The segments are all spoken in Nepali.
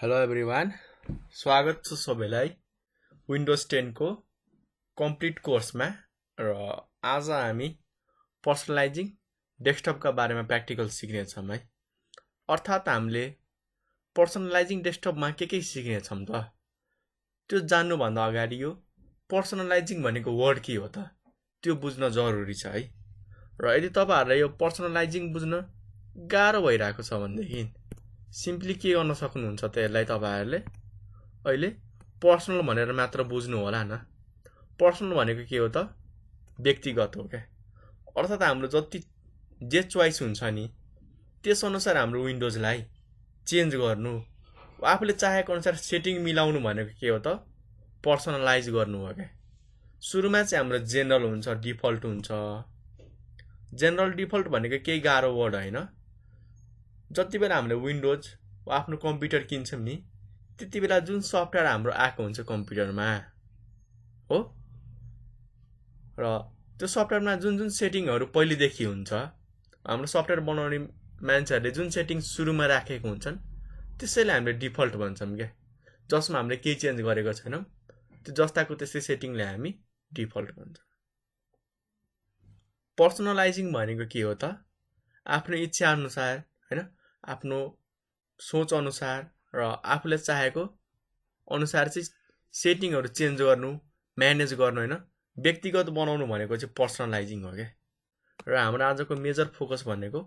हेलो एभ्रिवान, स्वागत छ सबैलाई विन्डोज 10 को कम्प्लिट कोर्समा। र आज हामी पर्सनलाइजिङ डेस्कटपका बारेमा प्र्याक्टिकल सिक्नेछौँ है। अर्थात् हामीले पर्सनलाइजिङ डेस्कटपमा के सिक्नेछौँ त त्यो जान्नुभन्दा अगाडि यो पर्सनलाइजिङ भनेको वर्ड के हो त त्यो बुझ्न जरुरी छ है। र यदि तपाईहरुलाई यो पर्सनलाइजिङ बुझ्न गाह्रो भइरहेको छ भनेदेखि सिम्पली के गर्न सक्नुहुन्छ त यसलाई तपाईहरुले अहिले पर्सनल भनेर मात्र बुझ्नु होला न। पर्सनल भनेको के हो त व्यक्तिगत हो के। अर्थात् हाम्रो जति जे चोइस हुन्छ नि त्यस अनुसार हाम्रो विन्डोजलाई चेन्ज गर्नु आफूले चाहेको अनुसार सेटिङ मिलाउनु भनेको के हो त पर्सनलाइज गर्नु हो के। सुरुमा चाहिँ हाम्रो जेनरल हुन्छ, डिफल्ट हुन्छ। जेनरल डिफल्ट भनेको केही गाह्रो वर्ड हैन। जति बेला हामीले विन्डोज वा आफ्नो कम्प्युटर किन्छौं नि त्यति बेला जुन सफ्टवेयर हाम्रो आएको हुन्छ कम्प्युटरमा हो र त्यो सफ्टवेयरमा जुन सेटिङहरु पहिलेदेखि हुन्छ हाम्रो सफ्टवेयर बनाउने मान्छेहरुले जुन सेटिङ सुरुमा राखेको हुन्छन् त्यसैले हामीले डिफल्ट भन्छौं के। जसमा हामीले केही चेन्ज गरेको छैनौं त्यो जस्ताको त्यस्तै सेटिङले हामी डिफल्ट भन्छौं। पर्सनलाइजिङ भनेको के हो त आफ्नो इच्छा अनुसार हैन, आफ्नो सोच अनुसार र आफूले चाहेको अनुसार चाहिँ सेटिङहरु चेन्ज गर्नु, म्यानेज गर्नु हैन, व्यक्तिगत बनाउनु भनेको चाहिँ पर्सनलाइजिङ हो के। र हाम्रो आजको मेजर फोकस भनेको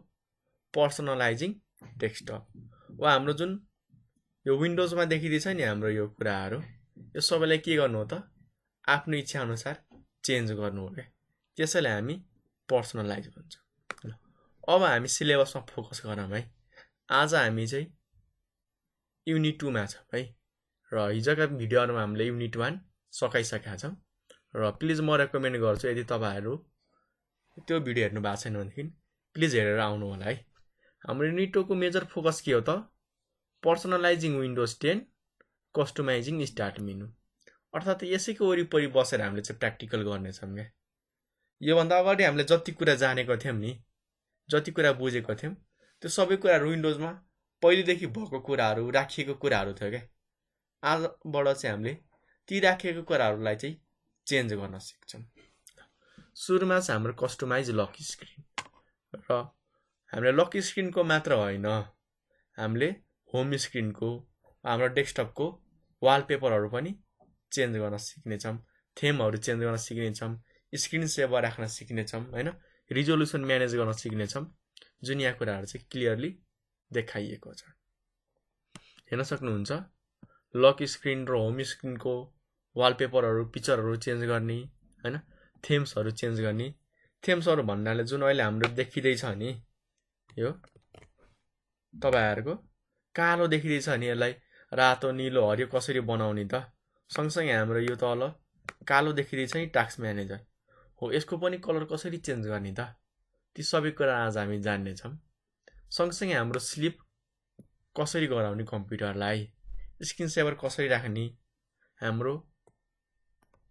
पर्सनलाइजिङ डेस्कटप वा हाम्रो जुन यो विन्डोजमा देखिदिन्छ नि हाम्रो यो कुराहरु यो सबैलाई के गर्नु हो त आफ्नो इच्छा अनुसार चेन्ज गर्नु हो के। त्यसैले हामी पर्सनलाइज भन्छौं। अब हामी सिलेबसमा फोकस गरौँ है। आज हामी चाहिँ युनिट 2 मा छौं है। र हिजोका भिडियोहरुमा हामीले युनिट 1 सकाइसकेका छौं। र प्लिज म रेकमेन्ड गर्छु यदि तपाईहरु त्यो भिडियो हेर्नु भएको छैन भने प्लिज हेरेर आउनु होला है। हाम्रो युनिट 2 को मेजर फोकस के हो त पर्सनलाइजिङ विन्डोज 10 कस्टमाइजिङ स्टार्ट मेनु। अर्थात् यसैको वरिपरि बसेर हामीले चाहिँ प्र्याक्टिकल गर्ने छौं के। यो भन्दा अगाडि हामीले जति कुरा जानेको थियौं नि, जति कुरा बुझेको थियौं त्यो सबै कुराहरु विन्डोजमा पहिलेदेखि भएको कुराहरु राखिएको कुराहरु थियो के। आजबाट चाहिँ हामीले ती राखिएको कुराहरुलाई चाहिँ चेन्ज गर्न सिक्छौं। सुरुमा चाहिँ हाम्रो कस्टमाइज लक स्क्रिन र हामीले लक स्क्रिनको मात्र हैन, हामीले होम स्क्रिनको हाम्रो डेस्कटपको वालपेपरहरु पनि चेन्ज गर्न सिक्नेछौं, थीमहरु चेन्ज गर्न सिक्नेछौं, स्क्रिन सेभर राख्न सिक्नेछौं हैन, रिजोल्युसन म्यानेज गर्न सिक्नेछौं। जुन यहाँ कुराहरु चाहिँ क्लियरली देखाइएको छ। हेर्न सक्नुहुन्छ लक स्क्रिन र होम स्क्रिनको वालपेपरहरु पिक्चरहरु चेन्ज गर्ने हैन, थीम्सहरु चेन्ज गर्ने। थीम्सहरु भन्नाले जुन अहिले हाम्रो देखिदै छ नि यो तपाईहरुको कालो देखिदै छ नि यसलाई रातो नीलो हरियो कसरी बनाउने त। सँगसँगै हाम्रो यो तल कालो देखिदै छ नि टास्क म्यानेजर हो यसको पनि कलर कसरी चेन्ज गर्ने त ती सबै कुरा आज हामी जान्ने छौं। सँगसँगै हाम्रो स्लिप कसरी गराउने कम्प्युटरलाई, स्क्रिन सेभर कसरी राख्ने, हाम्रो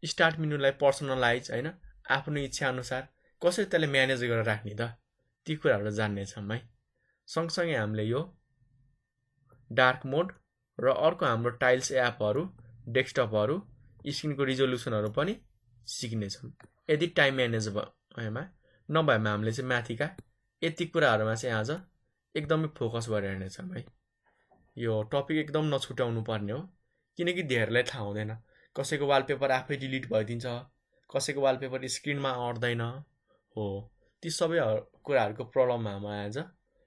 स्टार्ट मेनुलाई पर्सनलाइज हैन आफ्नो इच्छा अनुसार कसरी त्यसले म्यानेज गरेर राख्ने त ती कुराहरु जान्ने छौं है। सँगसँगै हामीले यो डार्क मोड र अर्को हाम्रो टाइल्स एपहरु, डेस्कटपहरु, स्क्रिनको रिजोल्युसनहरु पनि सिक्ने छौं। यदि टाइम म्यानेज भएमा नभएमा हामीले चाहिँ माथिका यति कुराहरुमा चाहिँ आज एकदमै फोकस गरेर हेर्ने छौं है। यो टपिक एकदम नछुटाउनु पर्ने हो किनकि धेरैलाई थाहा हुँदैन। कसैको वालपेपर आफै डिलिट भइदिन्छ, कसैको वालपेपर स्क्रिनमा अट्दैन हो। ती सबै कुराहरुको प्रब्लम हामी आज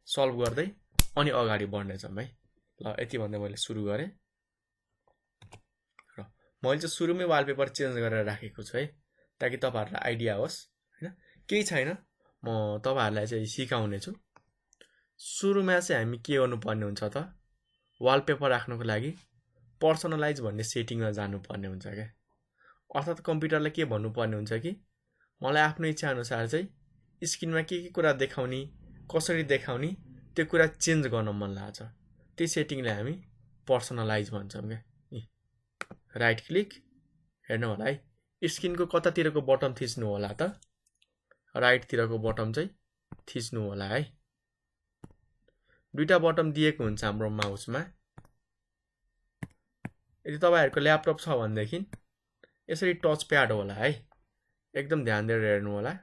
सल्भ गर्दै अनि अगाडि बढ्ने छौं है। ल यति भन्दै मैले सुरु गरे। र मैले चाहिँ सुरुमै वालपेपर चेन्ज गरेर राखेको छु है ताकि तपाईहरुलाई आइडिया होस् हैन। केही छैन, म तपाईहरुलाई चाहिँ सिकाउने छु। सुरुमा चाहिँ हामी के गर्नुपर्ने हुन्छ त वालपेपर राख्नको लागि पर्सनलाइज भन्ने सेटिङमा जानुपर्ने हुन्छ के। अर्थात् कम्प्युटरलाई के भन्नुपर्ने हुन्छ कि मलाई आफ्नो इच्छा अनुसार चाहिँ स्क्रिनमा के कुरा देखाउने, कसरी देखाउने त्यो कुरा चेन्ज गर्न मन लाग्छ। त्यही सेटिङलाई हामी पर्सनलाइज भन्छौं के। राइट क्लिक हेर्नु होला है। स्क्रिनको कतातिरको बटन थिच्नु होला त राइट तिरको बटन चाहिँ थिच्नु होला है। दुईटा बटन दिएको हुन्छ हाम्रो माउसमा। यदि तपाईहरुको ल्यापटप छ भनेदेखि यसरी टच प्याड होला है, एकदम ध्यान दिएर हेर्नु होला।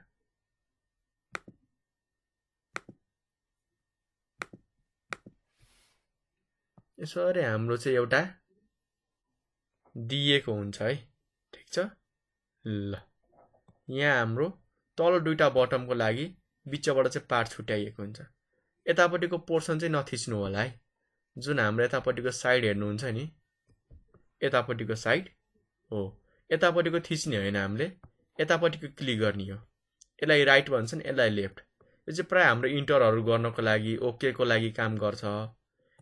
यसरी हाम्रो चाहिँ एउटा दिएको हुन्छ है, ठीक छ। ल यहाँ हाम्रो तल दुईटा बटमको लागि बिचबाट चाहिँ पार्ट छुट्याइएको हुन्छ। यतापट्टिको पोर्सन चाहिँ नथिच्नु होला है। जुन हाम्रो यतापट्टिको साइड हेर्नुहुन्छ नि, यतापट्टिको साइड हो, यतापट्टिको थिच्ने होइन, हामीले यतापट्टिको क्लिक गर्ने हो। यसलाई राइट भन्छन्, यसलाई लेफ्ट। यो चाहिँ प्राय हाम्रो इन्टरहरु गर्नको लागि, ओके को लागि काम गर्छ।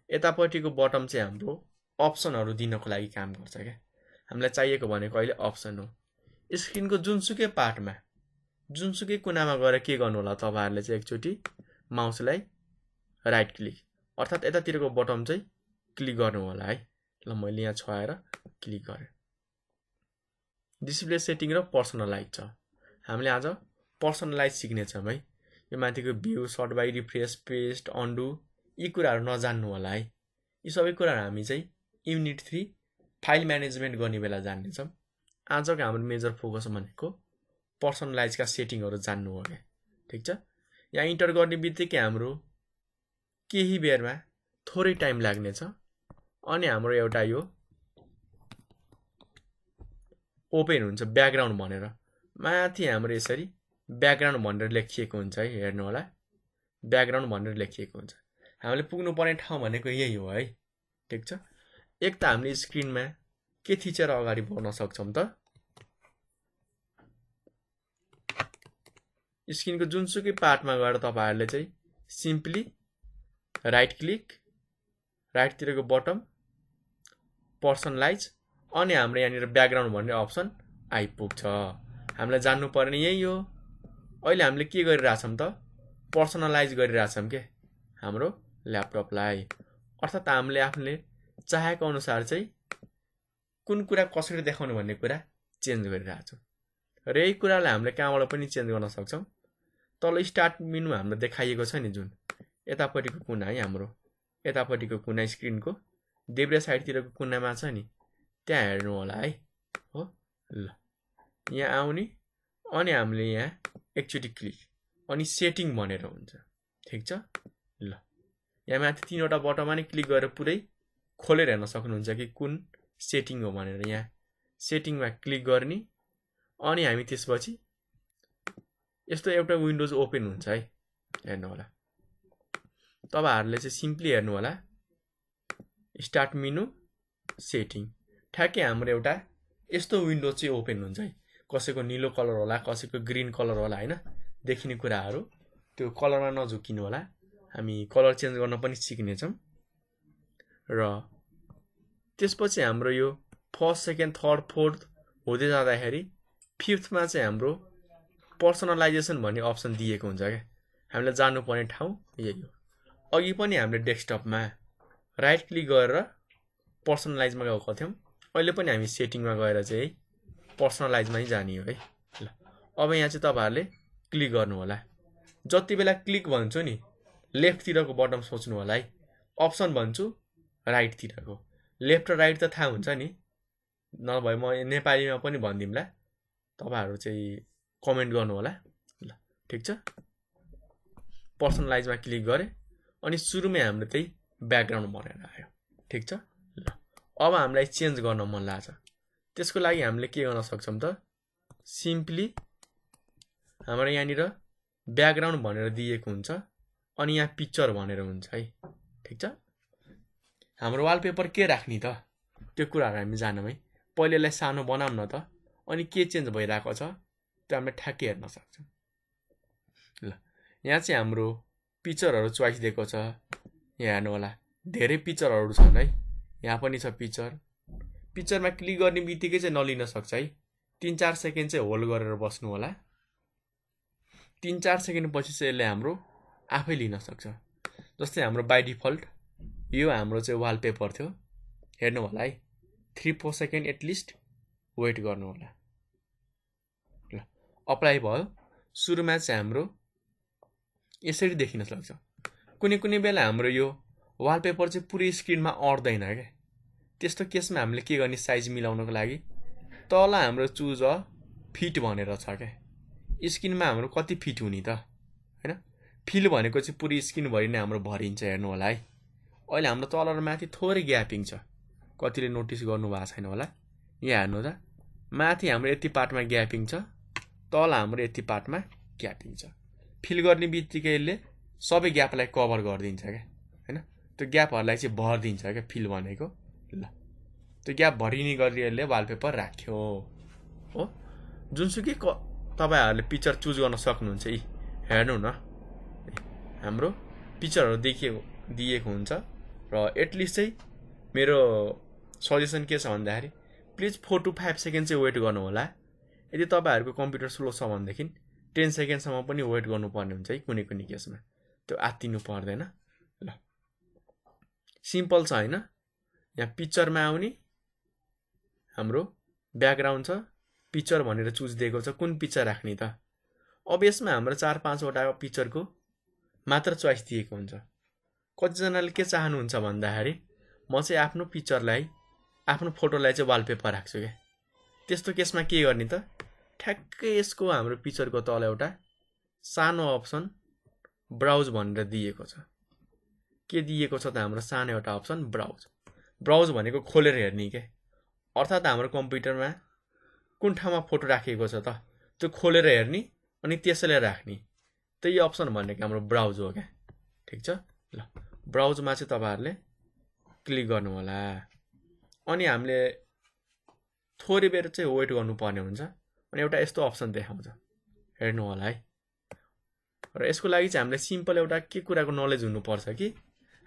यतापट्टिको बटम चाहिँ हाम्रो अप्सनहरु दिनको लागि काम गर्छ के। हामीलाई चाहिएको भनेको अहिले अप्सन हो। स्क्रिनको जुनसुकै पार्टमा, जुनसुकै कुनामा गएर के गर्नु होला, तपाईहरुले चाहिँ एकचोटी माउसलाई राइट क्लिक अर्थात यतातिरको बटम चाहिँ क्लिक गर्नु होला है। ल मैले यहाँ छोएर क्लिक गरे। डिस्प्ले सेटिङ र पर्सनलाइज छ। हामीले आज पर्सनलाइज सिक्ने छौं है। यो माथिको view, sort by, refresh, paste, undo यी कुराहरु नजान्नु होला है। यी सबै कुराहरु हामी चाहिँ युनिट 3 फाइल म्यानेजमेन्ट गर्ने बेला जान्ने छौं। आजको हाम्रो मेजर फोकस भनेको पर्सनलाइजका सेटिङहरु जान्नु हो के, ठीक छ। यहाँ इन्टर गर्ने बित्तिकै हाम्रो केही बेरमा थोरै टाइम लाग्ने छ अनि हाम्रो एउटा यो ओपन हुन्छ ब्याकग्राउन्ड भनेर। माथि हाम्रो यसरी ब्याकग्राउन्ड भनेर लेखिएको हुन्छ है, हेर्नु होला। ब्याकग्राउन्ड भनेर लेखिएको हुन्छ। हामीले पुग्नु पर्ने ठाउँ भनेको यही हो है, ठीक छ। एक त हामीले स्क्रिनमा के थिचेर अगाडि बढ्न सक्छौं त, स्क्रिनको जुनसुकै पार्टमा गएर तपाईहरुले चाहिँ सिम्पली राइट क्लिक, राइट तिरको बटम, पर्सनलाइज अनि हाम्रो यहाँनिर ब्याकग्राउन्ड भन्ने अप्सन आइपुग्छ। हामीलाई जान्नु पर्ने यही हो। अहिले हामीले के गरिरहेछौं त, पर्सनलाइज गरिरहेछौं के हाम्रो ल्यापटपलाई। अर्थात हामीले आफूले चाहेको अनुसार चाहिँ कुन कुरा कसरी देखाउनु भन्ने कुरा चेन्ज गरिरहेछौं। र यही कुरालाई हामीले कहाँबाट पनि चेन्ज गर्न सक्छौं। तल स्टार्ट मेनु हाम्रो देखाइएको छ नि, जुन यतापट्टिको कुना है, हाम्रो यतापट्टिको कुना स्क्रिनको देब्रे साइडतिरको कुनामा छ नि, त्यहाँ हेर्नु होला है। हो ल यहाँ आउने अनि हामीले यहाँ एकचोटी क्लिक अनि सेटिङ भनेर हुन्छ, ठीक छ। ल यहाँ माथि तीनवटा बटममा नि क्लिक गरेर पुरै खोलेर हेर्न सक्नुहुन्छ कि कुन सेटिङ हो भनेर। यहाँ सेटिङमा क्लिक गर्ने अनि हामी त्यसपछि यस्तो एउटा विन्डोज ओपन हुन्छ है, हेर्नु होला। तपाईहरुले चाहिँ सिम्पली हेर्नु होला, स्टार्ट मेनु, सेटिङ, ठ्याक्कै हाम्रो एउटा यस्तो विन्डो चाहिँ ओपन हुन्छ है। कसैको नीलो कलर होला, कसैको ग्रीन कलर होला हैन, देखिने कुराहरु त्यो कलरमा नझुकिनु होला। हामी कलर चेन्ज गर्न पनि सिक्ने छौं। र त्यसपछि हाम्रो यो फर्स्ट, सेकेन्ड, थर्ड, फोर्थ हुँदै जाँदाखेरि फिफ्थमा चाहिँ हाम्रो पर्सनलाइजेसन भन्ने अप्सन दिएको हुन्छ के। हामीले जान्नु पर्ने ठाउँ यही हो। अघि पनि हामीले डेस्कटपमा राइट क्लिक गरेर पर्सनलाइजमा गएको थियौं। अहिले पनि हामी सेटिङमा गएर चाहिँ पर्सनलाइजमा नै जाने हो है। ल अब यहाँ चाहिँ तपाईहरुले क्लिक गर्नु होला। जति बेला क्लिक भन्छु नि, लेफ्ट तिरको बटम सोच्नु होला है। अप्सन भन्छु राइट तिरको। लेफ्ट र राइट त थाहा हुन्छ नि, नभए म नेपालीमा पनि भन्दिमला, तपाईहरु चाहिँ कमेन्ट गर्नु होला। ल ठीक छ। पर्सनलाइजमा क्लिक गरे अनि सुरुमै हाम्रो त्यही ब्याकग्राउन्ड भनेर आयो, ठीक छ। ल अब हामीलाई चेन्ज गर्न मन लाग्छ, त्यसको लागि हामीले के गर्न सक्छौं त, सिम्पली हाम्रो यहाँनिर ब्याकग्राउन्ड भनेर दिएको हुन्छ अनि यहाँ पिक्चर भनेर हुन्छ है, ठीक छ। हाम्रो वालपेपर के राख्ने त, त्यो कुराहरु हामी जानौं है। पहिले यसलाई सानो बनाऊँ न त, अनि के चेन्ज भइरहेको छ त्यो हामीले ठ्याक्कै हेर्न सक्छौं। ल यहाँ चाहिँ हाम्रो पिक्चरहरु चोइस दिएको छ। यहाँ हेर्नु होला, धेरै पिक्चरहरु छन् है। यहाँ पनि छ पिक्चर। पिक्चरमा क्लिक गर्ने बित्तिकै चाहिँ नलिन सक्छ है। 3-4 सेकेन्ड चाहिँ होल्ड गरेर बस्नु होला। 3-4 सेकेन्ड पछि चाहिँ यसले हाम्रो आफै लिन सक्छ। जस्तै हाम्रो बाइ डिफल्ट यो हाम्रो चाहिँ वालपेपर थियो, हेर्नु होला है। 3-4 सेकेन्ड एटलिस्ट वेट गर्नु होला। ल अप्लाई भयो। सुरुमा चाहिँ हाम्रो यसरी देखिन सक्छ। कुनै कुनै बेला हाम्रो यो वालपेपर चाहिँ पुरै स्क्रिनमा अट्दैन के, त्यस्तो केसमा हामीले के गर्ने साइज मिलाउनको लागि तल हाम्रो चुज अ फिट भनेर छ क्या स्किनमा हाम्रो कति फिट हुने त हैन फिल भनेको चाहिँ पुरै स्किनभरि नै हाम्रो भरिन्छ हेर्नु होला है अहिले हाम्रो तल र माथि थोरै ग्यापिङ छ कतिले नोटिस गर्नु भएको छैन होला यहाँ हेर्नु त माथि हाम्रो यति पार्टमा ग्यापिङ छ तल हाम्रो यति पार्टमा ग्यापिङ छ फिल गर्ने बित्तिकै यसले सबै ग्यापलाई कभर गरिदिन्छ क्या हैन त्यो ग्यापहरूलाई चाहिँ भरिदिन्छ क्या फिल भनेको ल त्यो ग्याप भरिने गरी यसले वालपेपर राख्यो हो जुनसुकै तपाईहरुले पिक्चर चुज गर्न सक्नुहुन्छ यी हेर्नु न हाम्रो पिक्चरहरु दिएको हुन्छ र एटलिस्ट चाहिँ मेरो सजेसन के छ भन्दाखेरि प्लिज 4 to 5 सेकेन्ड चाहिँ वेट गर्नु होला यदि तपाईहरुको कम्प्युटर स्लो छ भनेदेखि 10 सेकेन्डसम्म पनि वेट गर्नुपर्ने हुन्छ है कुनै कुनै केसमा त्यो आत्तिनु पर्दैन ल सिम्पल छ हैन यहाँ पिक्चरमा आउने हाम्रो ब्याकग्राउन्ड छ पिक्चर भनेर चुज दिएको छ कुन पिक्चर राख्ने त अब यसमा हाम्रो 4-5 वटा पिक्चरको मात्र चोइस दिएको हुन्छ कतिजनाले के चाहनुहुन्छ भन्दाखेरि म चाहिँ आफ्नो पिक्चरलाई आफ्नो फोटोलाई चाहिँ वालपेपर राख्छु के त्यस्तो केसमा के गर्ने त ठ्याक्कै यसको हाम्रो पिक्चरको तल एउटा सानो अप्सन ब्राउज भनेर दिएको छ के दिएको छ त हाम्रो सानो एउटा अप्सन ब्राउज भनेको खोलेर हेर्ने के अर्थात हाम्रो कम्प्युटरमा कुन ठाउँमा फोटो राखेको छ त त्यो खोलेर हेर्ने अनि त्यसैले राख्ने त्यही अप्सन भनेको हाम्रो ब्राउज हो क्या ठीक छ ल ब्राउजमा चाहिँ तपाईहरुले क्लिक गर्नु होला अनि हामीले थोरै बेर चाहिँ वेट गर्नुपर्ने हुन्छ अनि एउटा यस्तो अप्सन देखाउँछ हेर्नु होला है र यसको लागि चाहिँ हामीले सिम्पल एउटा के कुराको नलेज हुनुपर्छ कि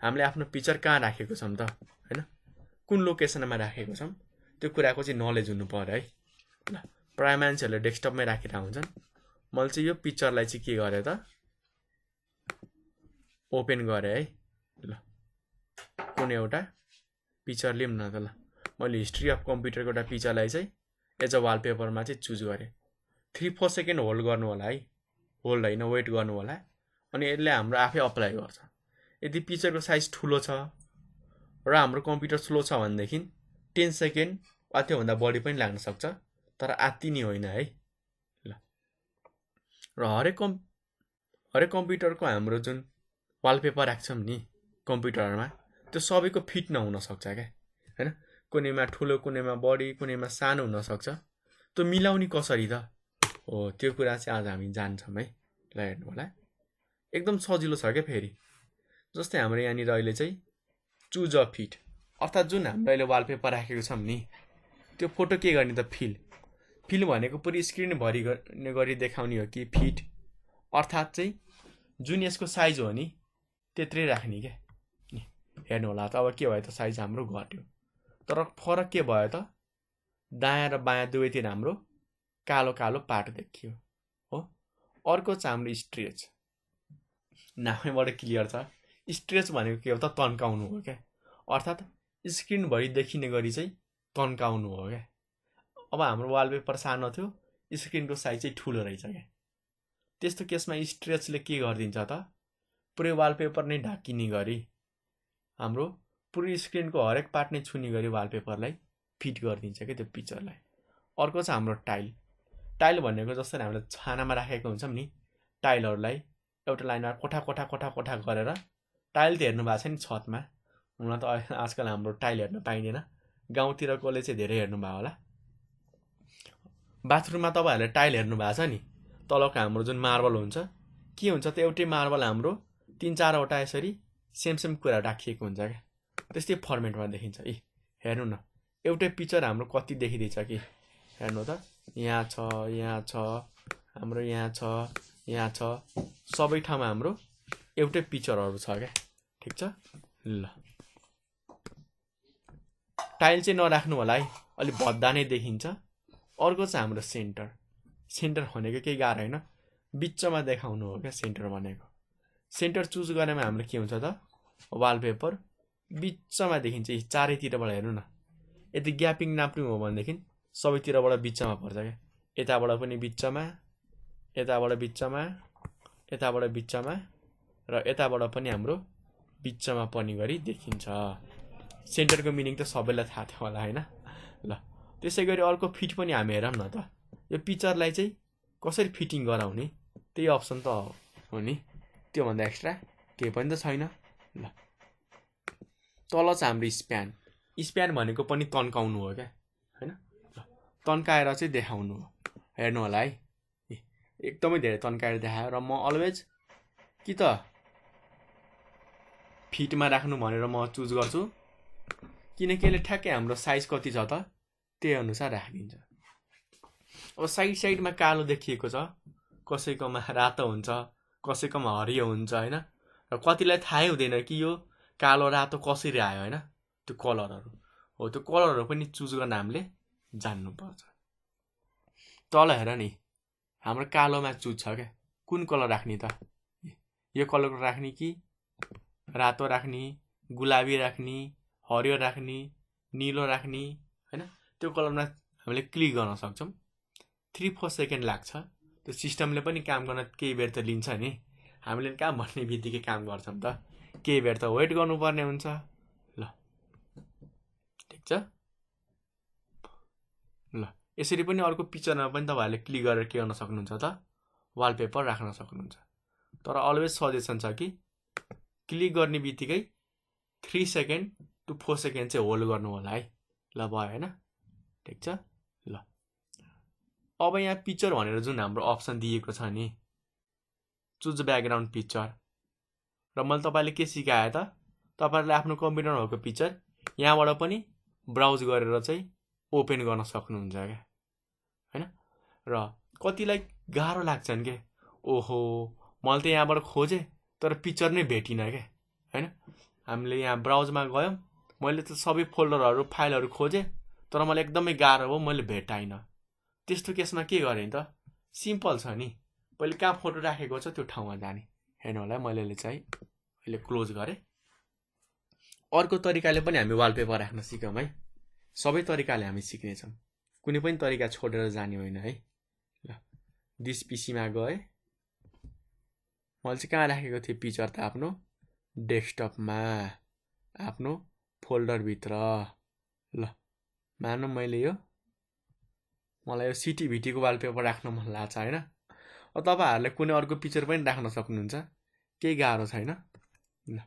हामीले आफ्नो पिक्चर कहाँ राखेको छौं त हैन कुन लोकेसनमा राखेको छौं त्यो कुराको चाहिँ नलेज हुनु पर्यो है ल प्राय मान्छेहरुले डेस्कटपमै राखेर हुन्छन् मैले चाहिँ यो पिक्चरलाई चाहिँ के गरे त ओपन गरे है ल कुनै एउटा पिक्चर लिम न त ल मैले हिस्ट्री अफ कम्प्युटरको एउटा पिक्चरलाई चाहिँ एज अ वालपेपरमा चाहिँ चुज गरे 3-4 सेकेन्ड होल्ड गर्नु होला है होल्ड हैन वेट गर्नु होला अनि यसले हाम्रो आफै अप्लाई गर्छ यदि पिक्चरको साइज ठुलो छ र हाम्रो कम्प्युटर स्लो छ भनेदेखि 10 सेकेन्ड वा त्योभन्दा बढी पनि लाग्न सक्छ तर आत्ति नि होइन है ल र हरेक कम्प्युटरको हाम्रो जुन वालपेपर राख्छौं नि कम्प्युटरमा त्यो सबैको फिट नहुन सक्छ के हैन कुनैमा ठुलो कुनैमा बढी कुनैमा सानो हुन सक्छ त्यो मिलाउने कसरी त हो त्यो कुरा चाहिँ आज हामी जान्छौं है ल हेर्नु होला एकदम सजिलो छ के फेरि जस्तै हाम्रो यहाँनिर अहिले चाहिँ चुज अ फिट अर्थात जुन हामीले अहिले वालपेपर राखेको छौं नि त्यो फोटो के गर्ने त फिल भनेको पुरै स्क्रिन भरि गर्ने गरी देखाउने हो कि फिट अर्थात चाहिँ जुन यसको साइज हो नि त्यत्रै राख्ने के हेर्नु होला त अब के भयो त साइज हाम्रो घट्यो तर फरक के भयो त दायाँ र बायाँ दुवैतिर हाम्रो कालो कालो पार्ट देखियो हो अर्को चाहिँ हाम्रो स्ट्रेच नामैबाट क्लियर छ स्ट्रेच भनेको के हो त तन्काउनु हो क्या अर्थात स्क्रिन भरि देखिने गरी चाहिँ तन्काउनु हो क्या अब हाम्रो वालपेपर सानो थियो स्क्रिनको साइज चाहिँ ठुलो रहेछ क्या त्यस्तो केसमा स्ट्रेचले के गरिदिन्छ त पुरै वालपेपर नै ढाकिने गरी हाम्रो पुरै स्क्रिनको हरेक पार्ट नै छुने गरी वालपेपरलाई फिट गरिदिन्छ के त्यो पिक्चरलाई अर्को छ हाम्रो टाइल भनेको जस्तै हामीले छानामा राखेको हुन्छौं नि टाइलहरुलाई एउटा लाइनमा कोठा गरेर टाइल त हेर्नु भएको छ नि छतमा हुन त आजकल हाम्रो टाइल हेर्न पाइदैन गाउँतिरकोले चाहिँ धेरै हेर्नु भयो होला बाथरुममा तपाईहरुले टाइल हेर्नु भएको छ नि तलको हाम्रो जुन मार्बल हुन्छ के हुन्छ त एउटै मार्बल हाम्रो 3-4 वटा यसरी सेम कुरा राखिएको हुन्छ क्या त्यस्तै फर्मेटमा देखिन्छ हेर्नु न एउटै पिक्चर हाम्रो कति देखिदैछ कि हेर्नु त यहाँ छ हाम्रो यहाँ छ सबै ठाउँमा हाम्रो एउटै पिक्चरहरु छ क्या ठीक छ ल टाइल चाहिँ नराख्नु होला है अलि भद्दा नै देखिन्छ अर्को चाहिँ हाम्रो सेन्टर भनेको केही गाह्रो हैन बिचमा देखाउनु हो क्या सेन्टर भनेको सेन्टर चुज गरेमा हाम्रो के हुन्छ त वालपेपर बिचमा देखिन्छ चारैतिरबाट हेर्नु न यदि ग्यापिङ नाप्नु हो भनेदेखि सबैतिरबाट बिचमा पर्छ क्या यताबाट पनि बिचमा र यताबाट पनि हाम्रो बिचमा पर्ने गरी देखिन्छ सेन्टरको मिनिङ त सबैलाई थाहा थियो होला हैन। ल त्यसै गरी अर्को फिट पनि हामी हेरौँ न त। यो पिक्चरलाई चाहिँ कसरी फिटिङ गराउने त्यही अप्सन त हो नि। त्योभन्दा एक्स्ट्रा केही पनि त छैन। ल तल छ हाम्रो स्प्यान। स्प्यान भनेको पनि तन्काउनु हो क्या हैन। ल तन्काएर चाहिँ देखाउनु हो। हेर्नु होला है, एकदमै धेरै तन्काएर देखायो र म अलवेज कि त फिटमा राख्नु भनेर म चुज गर्छु, किनकि यसले ठ्याक्कै हाम्रो साइज कति छ त त्यही अनुसार राखिदिन्छ। अब साइडमा कालो देखिएको छ, कसैकोमा रातो हुन्छ, कसैकोमा हरियो हुन्छ हैन। र कतिलाई थाहै हुँदैन कि यो कालो रातो कसरी आयो हैन। त्यो कलरहरू हो, त्यो कलरहरू पनि चुज गर्न हामीले जान्नुपर्छ। तल हेर नि, हाम्रो कालोमा चुज छ क्या, कुन कलर राख्ने त? यो कलरको राख्ने कि रातो राख्ने, गुलाबी राख्ने, हरियो राख्ने, नीलो राख्ने हैन। त्यो कलरमा हामीले क्लिक गर्न सक्छौँ। 3-4 सेकेन्ड लाग्छ। त्यो सिस्टमले पनि काम गर्न केही बेर त लिन्छ नि। हामीले कहाँ भन्ने बित्तिकै काम गर्छौँ त, केही बेर त वेट गर्नुपर्ने हुन्छ। ल ठिक छ। ल यसरी पनि अर्को पिक्चरमा पनि तपाईँहरूले क्लिक गरेर के गर्न सक्नुहुन्छ त, वालपेपर राख्न सक्नुहुन्छ। तर अलवेज सजेसन छ कि क्लिक गर्ने बित्तिकै 3 सेकेन्ड टु 4 सेकेन्ड चाहिँ होल्ड गर्नु होला है। ल भयो हैन, ठिक छ। ल अब यहाँ पिक्चर भनेर जुन हाम्रो अप्सन दिएको छ नि, चुज ब्याकग्राउन्ड पिक्चर, र मैले तपाईँले के सिकाएँ त, तपाईँहरूले आफ्नो कम्प्युटरमा भएको पिक्चर यहाँबाट पनि ब्राउज गरेर चाहिँ ओपन गर्न सक्नुहुन्छ क्या हैन। र कतिलाई गाह्रो लाग्छन् के, ओहो मैले त यहाँबाट खोजेँ तर पिक्चर नै भेटिनँ क्या हैन। हामीले यहाँ ब्राउजमा गयौँ, मैले त सबै फोल्डरहरू फाइलहरू खोजेँ तर मलाई एकदमै गाह्रो भयो, मैले भेटाइनँ। त्यस्तो केसमा के गरेँ त, सिम्पल छ नि। पहिले कहाँ फोटो राखेको छ त्यो ठाउँमा जाने। हेर्नु होला, मैले चाहिँ अहिले क्लोज गरेँ। अर्को तरिकाले पनि हामी वालपेपर राख्न सिकौँ है। सबै तरिकाले हामी सिक्नेछौँ, कुनै पनि तरिका छोडेर जाने होइन है। ल दिस पिसीमा गएँ, मैले चाहिँ कहाँ राखेको थिएँ पिक्चर त, आफ्नो डेस्कटपमा, आफ्नो फोल्डरभित्र। ल मानौँ मैले मलाई यो सिटिभिटीको वालपेपर राख्न मन लाग्छ होइन। अब तपाईँहरूले कुनै अर्को पिक्चर पनि राख्न सक्नुहुन्छ, केही गाह्रो छैन। ल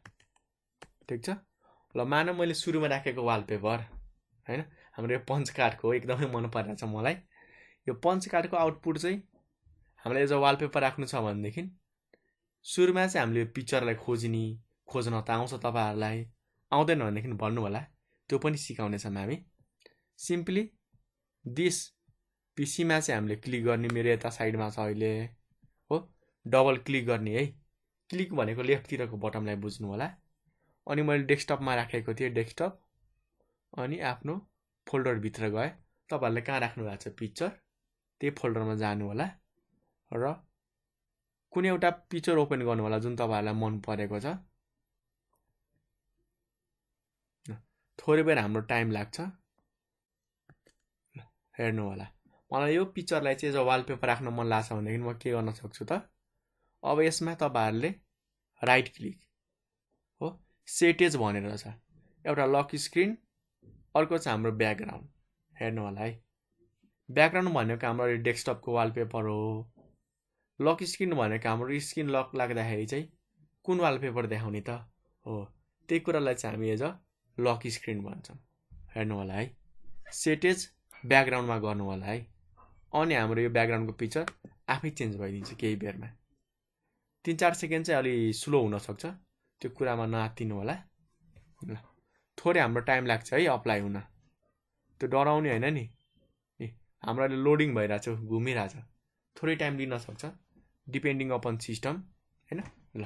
ठिक छ। ल मानौँ मैले सुरुमा राखेको वालपेपर हैन, हाम्रो यो पञ्च कार्डको एकदमै मन परिरहेछ मलाई। यो पञ्च कार्डको आउटपुट चाहिँ हामीलाई एज अ वालपेपर राख्नु छ भनेदेखि सुरुमा चाहिँ हामीले यो पिक्चरलाई खोज्न त आउँछ तपाईँहरूलाई, आउँदैन भनेदेखि भन्नु होला, त्यो पनि सिकाउनेछौँ हामी। सिम्पली दिस पिसीमा चाहिँ हामीले क्लिक गर्ने, मेरो यता साइडमा छ अहिले हो, डबल क्लिक गर्ने है। क्लिक भनेको लेफ्टतिरको बटमलाई बुझ्नु होला। अनि मैले डेस्कटपमा राखेको थिएँ, डेस्कटप, अनि आफ्नो फोल्डरभित्र गएँ। तपाईँहरूले कहाँ राख्नु भएको छ पिक्चर, त्यही फोल्डरमा जानु होला र कुनै एउटा पिक्चर ओपन गर्नु होला जुन तपाईँहरूलाई मन परेको छ। थोरै बेर हाम्रो टाइम लाग्छ, हेर्नु होला। मलाई यो पिक्चरलाई चाहिँ एज अ वालपेपर राख्न मन लाग्छ भनेदेखि म के गर्न सक्छु त, अब यसमा तपाईँहरूले राइट क्लिक हो, सेटेज भनेर छ, एउटा लक स्क्रिन, अर्को छ हाम्रो ब्याकग्राउन्ड। हेर्नु होला है, ब्याकग्राउन्ड भनेको हाम्रो डेस्कटपको वालपेपर हो। लक स्क्रिन भनेको हाम्रो स्क्रिन लक लाग्दाखेरि चाहिँ कुन वालपेपर देखाउने त हो, त्यही कुरालाई चाहिँ हामी एज अ लक स्क्रिन भन्छौँ। हेर्नु होला है, सेटेज ब्याकग्राउन्डमा गर्नु होला है। अनि हाम्रो यो ब्याकग्राउन्डको पिक्चर आफै चेन्ज भइदिन्छ केही बेरमा। 3-4 सेकेन्ड चाहिँ अलि स्लो हुनसक्छ, त्यो कुरामा नआत्तिनु होला। ल थोरै हाम्रो टाइम लाग्छ है अप्लाई हुन, त्यो डराउने होइन नि। हाम्रो अहिले लोडिङ भइरहेछ, घुमिरहेछ, थोरै टाइम लिन सक्छ डिपेन्डिङ अपन सिस्टम हैन। ल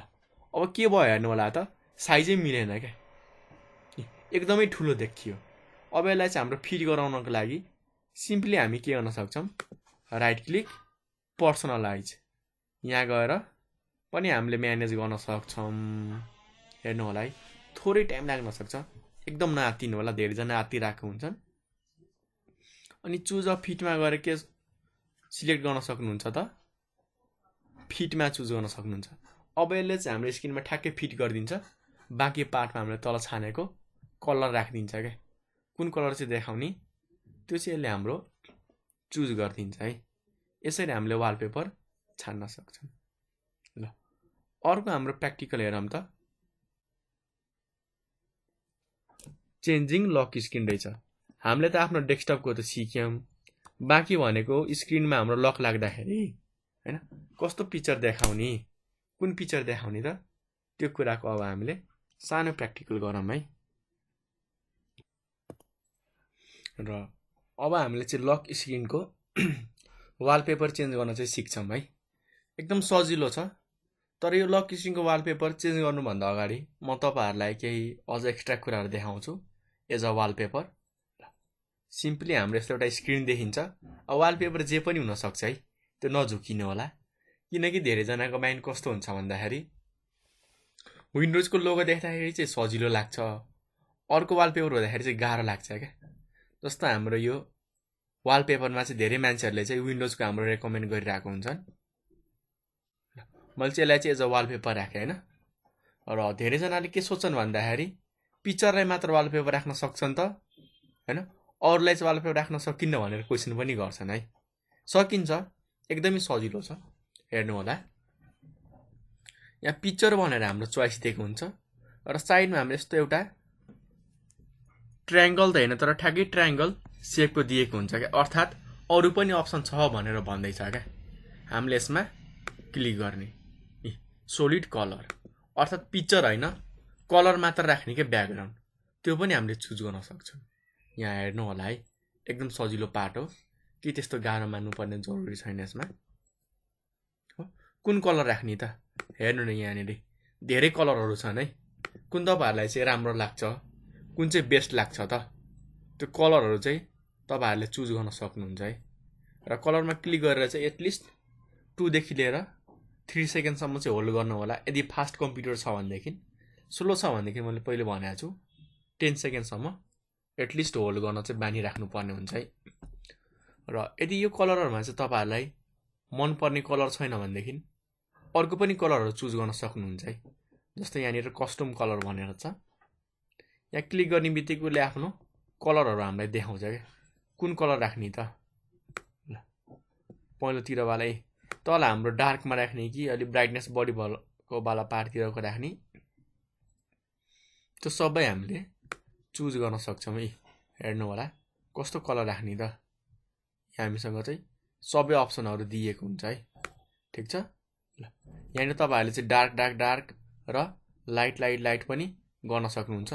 अब के भयो हेर्नु होला त, साइजै मिलेन क्या, एकदमै ठुलो देखियो। अब यसलाई चाहिँ हाम्रो फिट गराउनको लागि सिम्पली हामी के गर्न सक्छौँ, राइट क्लिक, पर्सनलाइज, यहाँ गएर पनि हामीले म्यानेज गर्न सक्छौँ। हेर्नु होला है, थोरै टाइम लाग्न सक्छ, एकदम नआत्तिनु होला, धेरैजना आत्तिरहेको हुन्छन्। अनि चुज अ फिटमा गएर के सिलेक्ट गर्न सक्नुहुन्छ त, फिटमा चुज गर्न सक्नुहुन्छ। अब यसले चाहिँ हाम्रो स्क्रिनमा ठ्याक्कै फिट गरिदिन्छ, बाँकी पार्टमा हामीले तल छानेको कलर राखिदिन्छ क्या, कुन कलर चाहिँ देखाउने त्यो चाहिँ यसले हाम्रो चुज गरिदिन्छ है। यसरी हामीले वालपेपर छान्न सक्छौँ। ल अर्को हाम्रो प्र्याक्टिकल हेरौँ त। चेन्जिङ लक स्क्रिन रहेछ। हामीले त आफ्नो डेस्कटपको त सिक्यौँ, बाँकी भनेको स्क्रिनमा हाम्रो लक लाग्दाखेरि हैन कस्तो पिक्चर देखाउने, कुन पिक्चर देखाउने त, त्यो कुराको अब हामीले सानो प्र्याक्टिकल गरौँ है। र अब हामीले चाहिँ लक स्क्रिनको वालपेपर चेन्ज गर्न चाहिँ सिक्छौँ है। एकदम सजिलो छ, तर यो लक स्क्रिनको वालपेपर चेन्ज गर्नुभन्दा अगाडि म तपाईहरुलाई केही अझ एक्स्ट्रा कुराहरू देखाउँछु एज अ वालपेपर। सिम्पली हाम्रो यस्तो एउटा स्क्रिन देखिन्छ। अब वालपेपर जे पनि हुन सक्छ है, त्यो नझुकिनु होला, किनकि धेरैजनाको माइन्ड कस्तो हुन्छ भन्दाखेरि विन्डोजको लोगो देख्दाखेरि चाहिँ सजिलो लाग्छ, अर्को वालपेपर हुँदाखेरि चाहिँ गाह्रो लाग्छ क्या। जस्तो हाम्रो यो वालपेपरमा चाहिँ धेरै मान्छेहरूले चाहिँ विन्डोजको हाम्रो रेकमेन्ड गरिरहेको हुन्छन्। मैले चाहिँ यसलाई चाहिँ एज अ वालपेपर राखेँ हैन। र धेरैजनाले के सोच्छन् भन्दाखेरि पिक्चरलाई मात्र वालपेपर राख्न सक्छन् त हैन, अरूलाई चाहिँ वालपेपर राख्न सकिन्न भनेर क्वेसन पनि गर्छन् है। सकिन्छ, एकदमै सजिलो छ, हेर्नु होला। यहाँ पिक्चर भनेर हाम्रो चोइस दिएको हुन्छ र साइडमा हाम्रो यस्तो एउटा ट्रायंगल त हैन तर ठ्याक्कै ट्रायंगल शेपको दिएको हुन्छ क्या, अर्थात् अरू पनि अप्सन छ भनेर भन्दैछ क्या। हामीले यसमा क्लिक गर्ने, सोलिड कलर अर्थात् पिक्चर हैन कलर मात्र राख्ने के ब्याकग्राउन्ड, त्यो पनि हामीले चुज गर्न सक्छौँ। यहाँ हेर्नु होला है, एकदम सजिलो पार्ट हो, कि त्यस्तो गाह्रो मान्नुपर्ने जरुरी छैन यसमा। कुन कलर राख्ने त हेर्नु न, यहाँनिर धेरै कलरहरू छन् है, कुन तपाईहरुलाई चाहिँ राम्रो लाग्छ, कुन चाहिँ बेस्ट लाग्छ त, त्यो कलरहरू चाहिँ तपाईहरुले चुज गर्न सक्नुहुन्छ है। र कलरमा क्लिक गरेर चाहिँ एटलिस्ट 2 देखि लिएर 3 सेकेन्डसम्म चाहिँ होल्ड गर्नु होला। यदि फास्ट कम्प्युटर छ भनेदेखि, स्लो छ भनेदेखि मैले पहिले भनेको छु 10 सेकेन्डसम्म एटलिस्ट होल्ड गर्न चाहिँ बानी राख्नु पर्ने हुन्छ है। र यदि यो कलरहरुमा चाहिँ तपाईहरुलाई मन पर्ने कलर छैन भनेदेखि अर्को पनि कलरहरू चुज गर्न सक्नुहुन्छ है। जस्तै यहाँनिर कस्टम कलर भनेर छ, यहाँ क्लिक गर्ने बित्तिकै उसले आफ्नो कलरहरू हामीलाई देखाउँछ क्या, कुन कलर राख्ने त। ल पहिलोतिर वाला तल हाम्रो डार्कमा राख्ने कि अलि ब्राइटनेस बढी भएको वाला पार्टतिरको राख्ने, त्यो सबै हामीले चुज गर्न सक्छौँ है। हेर्नु होला कस्तो कलर राख्ने त, हामीसँग चाहिँ सबै अप्सनहरू दिएको हुन्छ है, ठीक छ। ल यहाँनिर तपाईहरुले चाहिँ डार्क डार्क डार्क र लाइट लाइट लाइट पनि गर्न सक्नुहुन्छ।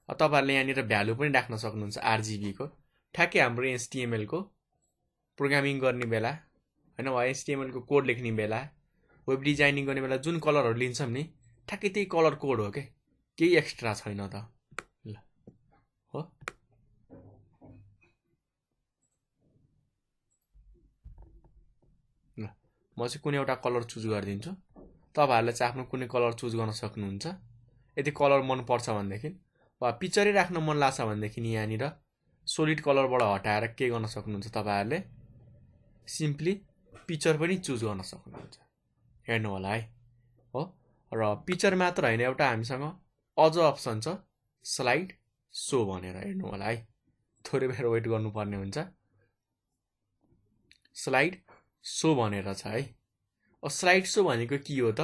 तपाईहरुले यहाँनिर भ्यालु पनि राख्न सक्नुहुन्छ RGB को, ठ्याक्कै हाम्रो HTML को प्रोग्रामिङ गर्ने बेला हैन, वा HTML को कोड लेख्ने बेला, वेब डिजाइनिङ गर्ने बेला जुन कलरहरू लिन्छौँ नि ठ्याक्कै त्यही कलर कोड हो के, केही एक्स्ट्रा छैन त। ल हो ल म चाहिँ कुनै एउटा कलर चुज गरिदिन्छु, तपाईहरुले चाहिँ आफ्नो कुनै कलर चुज गर्न सक्नुहुन्छ। यदि कलर मन पर्छ भनेदेखि वा पिक्चरै राख्न मन लाग्छ भनेदेखि यहाँनिर सोलिड कलरबाट हटाएर के गर्न सक्नुहुन्छ तपाईहरुले, सिम्पली पिक्चर पनि चुज गर्न सक्नुहुन्छ। हेर्नु होला है। हो र पिक्चर मात्र हैन, एउटा हामीसँग अझ अप्सन छ स्लाइड सो भनेर, हेर्नु होला है, थोरै बेर वेट गर्नुपर्ने हुन्छ। स्लाइड सो भनेर छ है। स्लाइड सो भनेको के हो त,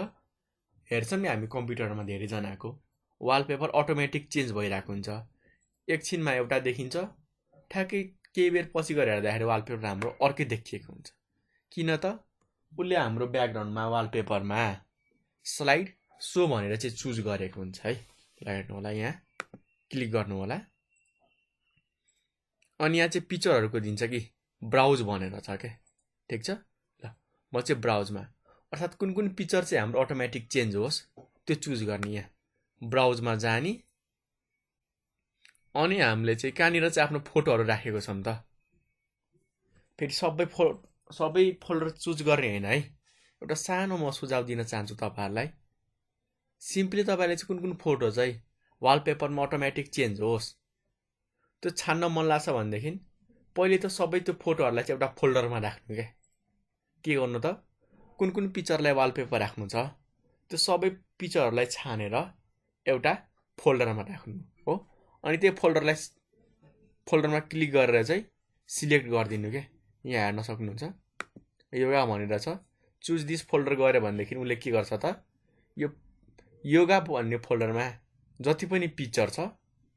हेर्छौँ नि हामी कम्प्युटरमा धेरैजनाको वालपेपर अटोमेटिक चेन्ज भइरहेको हुन्छ, एकछिनमा एउटा देखिन्छ, ठ्याक्कै केही बेर पछि गएर हेर्दाखेरि वालपेपर हाम्रो अर्कै देखिएको हुन्छ। किन त, उसले हाम्रो ब्याकग्राउन्डमा वालपेपरमा स्लाइड सो भनेर चाहिँ चुज गरेको हुन्छ है। हेर्नु होला, यहाँ क्लिक गर्नु होला, अनि यहाँ चाहिँ पिक्चरहरूको दिन्छ कि ब्राउज भनेर छ क्या, ठिक छ। ल म चाहिँ ब्राउजमा, अर्थात् कुन कुन पिक्चर चाहिँ हाम्रो अटोमेटिक चेन्ज होस् त्यो चुज गर्ने, यहाँ ब्राउजमा जाने, अनि हामीले चाहिँ कहाँनिर चाहिँ आफ्नो फोटोहरू राखेको छौँ त, फेरि सबै फोल्डर चुज गर्ने होइन है। एउटा सानो म सुझाव दिन चाहन्छु तपाईहरुलाई, सिम्पली तपाईले चाहिँ कुन कुन फोटो चाहिँ वालपेपरमा अटोमेटिक चेन्ज होस् त्यो छान्न मन लाग्छ भनेदेखि पहिले त सबै त्यो फोटोहरूलाई चाहिँ एउटा फोल्डरमा राख्नु क्या। के गर्नु त, कुन कुन पिक्चरलाई वालपेपर राख्नु छ त्यो सबै पिक्चरहरूलाई छानेर एउटा फोल्डरमा राख्नु हो। अनि त्यो फोल्डरमा क्लिक गरेर चाहिँ सिलेक्ट गरिदिनु के। यहाँ हेर्न सक्नुहुन्छ योगा भनेर छ। चुज दिस फोल्डर गऱ्यो भनेदेखि उसले के गर्छ त यो योगा भन्ने फोल्डरमा जति पनि पिक्चर छ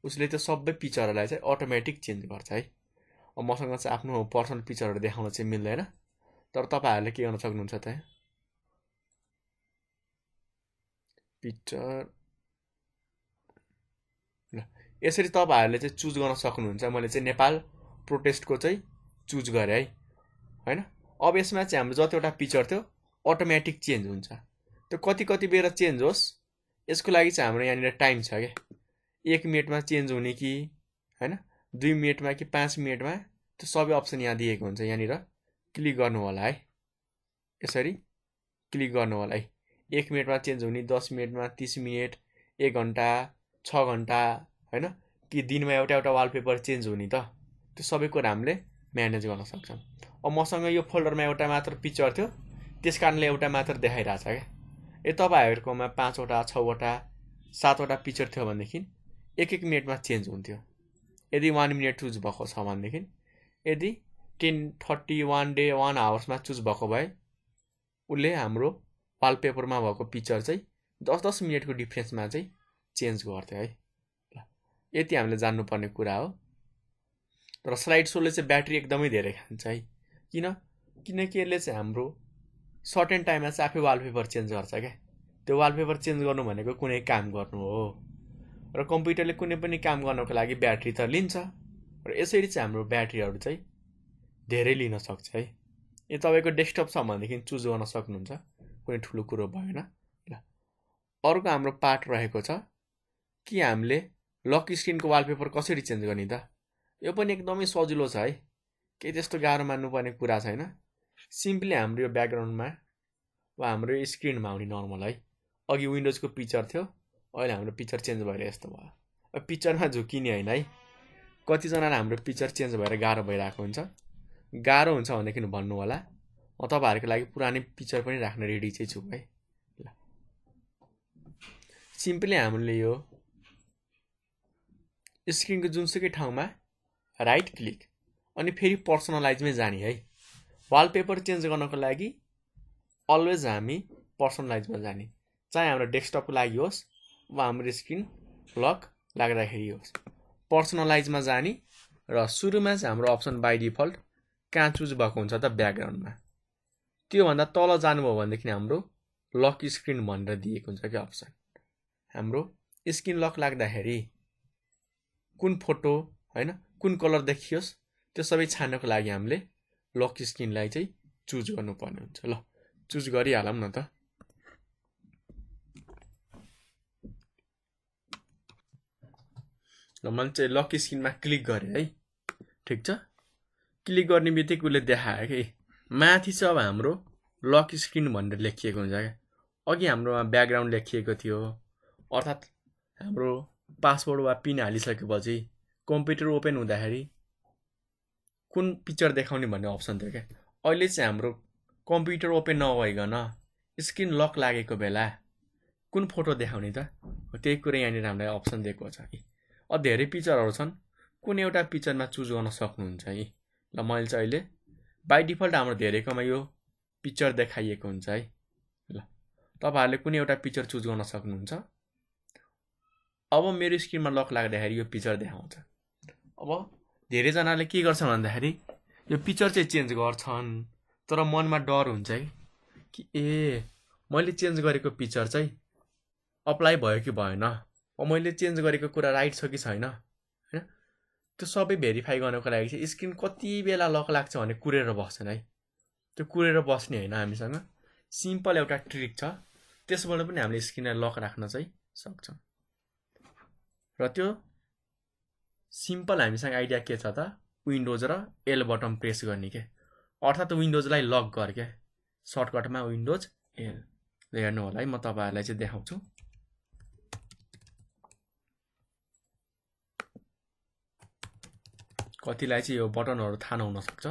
उसले त्यो सबै पिक्चरहरूलाई चाहिँ अटोमेटिक चेन्ज गर्छ है। अब मसँग चाहिँ आफ्नो पर्सनल पिक्चरहरू देखाउन चाहिँ मिल्दैन, तर तपाईँहरूले के गर्न सक्नुहुन्छ त पिक्चर ल यसरी तपाईँहरूले चाहिँ चुज गर्न सक्नुहुन्छ। मैले चाहिँ नेपाल प्रोटेस्टको चाहिँ चुज गरेँ है होइन। अब यसमा चाहिँ हाम्रो जतिवटा पिक्चर थियो अटोमेटिक चेन्ज हुन्छ। त्यो कति बेर चेन्ज होस् यसको लागि चाहिँ हाम्रो यहाँनिर टाइम छ क्या। 1 मिनटमा चेन्ज हुने कि होइन 2 मिनटमा कि 5 मिनटमा, त्यो सबै अप्सन यहाँ दिएको हुन्छ। यहाँनिर क्लिक गर्नु होला है, यसरी क्लिक गर्नु होला है। 1 मिनटमा चेन्ज हुने, 10 मिनटमा, 30 मिनट, 1 घन्टा, 6 घन्टा होइन, कि दिनमा एउटा वालपेपर चेन्ज हुने त त्यो सबै कुरा हामीले म्यानेज गर्न सक्छौँ। अब मसँग यो फोल्डरमा एउटा मात्र पिक्चर थियो त्यस कारणले एउटा मात्र देखाइरहेछ क्या। तपाईँहरूकोमा 5 वटा 6 वटा 7 वटा पिक्चर थियो भनेदेखि 1 मिनटमा चेन्ज हुन्थ्यो। यदि 1 मिनट चुज भएको छ भनेदेखि, यदि 10, 30, 1 डे 1 आवर्समा चुज भएको भए उसले हाम्रो वालपेपरमा भएको पिक्चर चाहिँ 10-10 मिनटको डिफ्रेन्समा चाहिँ चेन्ज गर्थ्यो है। यति हामीले जान्नुपर्ने कुरा हो। तर स्लाइड सोले चाहिँ ब्याट्री एकदमै धेरै खान्छ है। किनकि यसले चाहिँ हाम्रो सर्टेन टाइममा चाहिँ आफै वालपेपर चेन्ज गर्छ क्या। त्यो वालपेपर चेन्ज गर्नु भनेको कुनै काम गर्नु हो, र कम्प्युटरले कुनै पनि काम गर्नको लागि ब्याट्री त लिन्छ, र यसरी चाहिँ हाम्रो ब्याट्रीहरू चाहिँ धेरै लिन सक्छ है। यो तपाईँको डेस्कटप छ भनेदेखि चुज गर्न सक्नुहुन्छ, कुनै ठुलो कुरो भएन। ल अर्को हाम्रो पार्ट रहेको छ कि हामीले लक स्क्रिनको वालपेपर कसरी चेन्ज गर्ने त। यो पनि एकदमै सजिलो छ है, केही त्यस्तो गाह्रो मान्नुपर्ने कुरा छैन। सिम्पली हाम्रो यो ब्याकग्राउन्डमा वा हाम्रो यो स्क्रिनमा आउने नर्मल है। अघि विन्डोजको पिक्चर थियो, अहिले हाम्रो पिक्चर चेन्ज भएर यस्तो भयो। अब पिक्चरमा झुकिने होइन है। कतिजनालाई हाम्रो पिक्चर चेन्ज भएर गाह्रो भइरहेको हुन्छ। गाह्रो हुन्छ भनेदेखि भन्नु होला, म तपाईँहरूको लागि पुरानै पिक्चर पनि राख्न रेडी चाहिँ छु है। ल सिम्पली हामीले यो स्क्रिनको जुनसुकै ठाउँमा राइट क्लिक अनि फेरि पर्सनलाइजमै जाने है। वालपेपर चेन्ज गर्नको लागि अलवेज हामी पर्सनलाइजमा जाने, चाहे हाम्रो डेस्कटपको लागि होस् वा हाम्रो स्क्रिन लक लाग्दाखेरि होस्। पर्सनलाइजमा जाने र सुरुमा चाहिँ हाम्रो अप्सन बाई डिफल्ट कहाँ चुज भएको हुन्छ त ब्याकग्राउन्डमा। त्योभन्दा तल जानुभयो भनेदेखि हाम्रो लक स्क्रिन भनेर दिएको हुन्छ क्या अप्सन। हाम्रो स्क्रिन लक लाग्दाखेरि कुन फोटो होइन कुन कलर देखियोस् त्यो सबै छान्नको लागि हामीले लक स्क्रिनलाई चाहिँ चुज गर्नुपर्ने हुन्छ। ल चुज गरिहालौँ न त। ल मैले चाहिँ लक स्क्रिनमा क्लिक गरेँ है। ठिक छ, क्लिक गर्ने बित्तिकै उसले देखायो कि माथि चाहिँ अब हाम्रो लक स्क्रिन भनेर लेखिएको हुन्छ क्या। अघि हाम्रोमा ब्याकग्राउन्ड लेखिएको थियो, अर्थात् हाम्रो पासवर्ड वा पिन हालिसकेपछि कम्प्युटर ओपन हुँदाखेरि कुन पिक्चर देखाउने भन्ने अप्सन थियो क्या। अहिले चाहिँ हाम्रो कम्प्युटर ओपन नभइकन स्क्रिन लक लागेको बेला कुन फोटो देखाउने त, त्यही कुरा यहाँनिर हामीलाई अप्सन दिएको छ कि। अब धेरै पिक्चरहरू छन्, कुन एउटा पिक्चरमा चुज गर्न सक्नुहुन्छ है। ल मैले चाहिँ अहिले बाई डिफल्ट हाम्रो धेरैकोमा यो पिक्चर देखाइएको हुन्छ है। ल तपाईँहरूले कुनै एउटा पिक्चर चुज गर्न सक्नुहुन्छ। अब मेरो स्क्रिनमा लक लाग्दाखेरि यो पिक्चर देखाउँछ। अब धेरैजनाले के गर्छन् भन्दाखेरि यो पिक्चर चाहिँ चेन्ज गर्छन्, तर मनमा डर हुन्छ है कि ए मैले चेन्ज गरेको पिक्चर चाहिँ अप्लाई भयो कि भएन, मैले चेन्ज गरेको कुरा राइट छ कि छैन होइन। त्यो सबै भेरिफाई गर्नको लागि चाहिँ स्क्रिन कति बेला लक लाग्छ भने कुरेर बस्छन् है। त्यो कुरेर बस्ने होइन, हामीसँग सिम्पल एउटा ट्रिक छ, त्यसबाट पनि हामीले स्क्रिनलाई लक राख्न चाहिँ सक्छौँ। र त्यो सिम्पल हामीसँग आइडिया के छ त, विन्डोज र एल बटन प्रेस गर्ने के, अर्थात् विन्डोजलाई लक गर के, सर्टकटमा विन्डोज एल। हेर्नु होला है, म तपाईँहरूलाई चाहिँ देखाउँछु। कतिलाई चाहिँ यो बटनहरू थाहा नहुन सक्छ,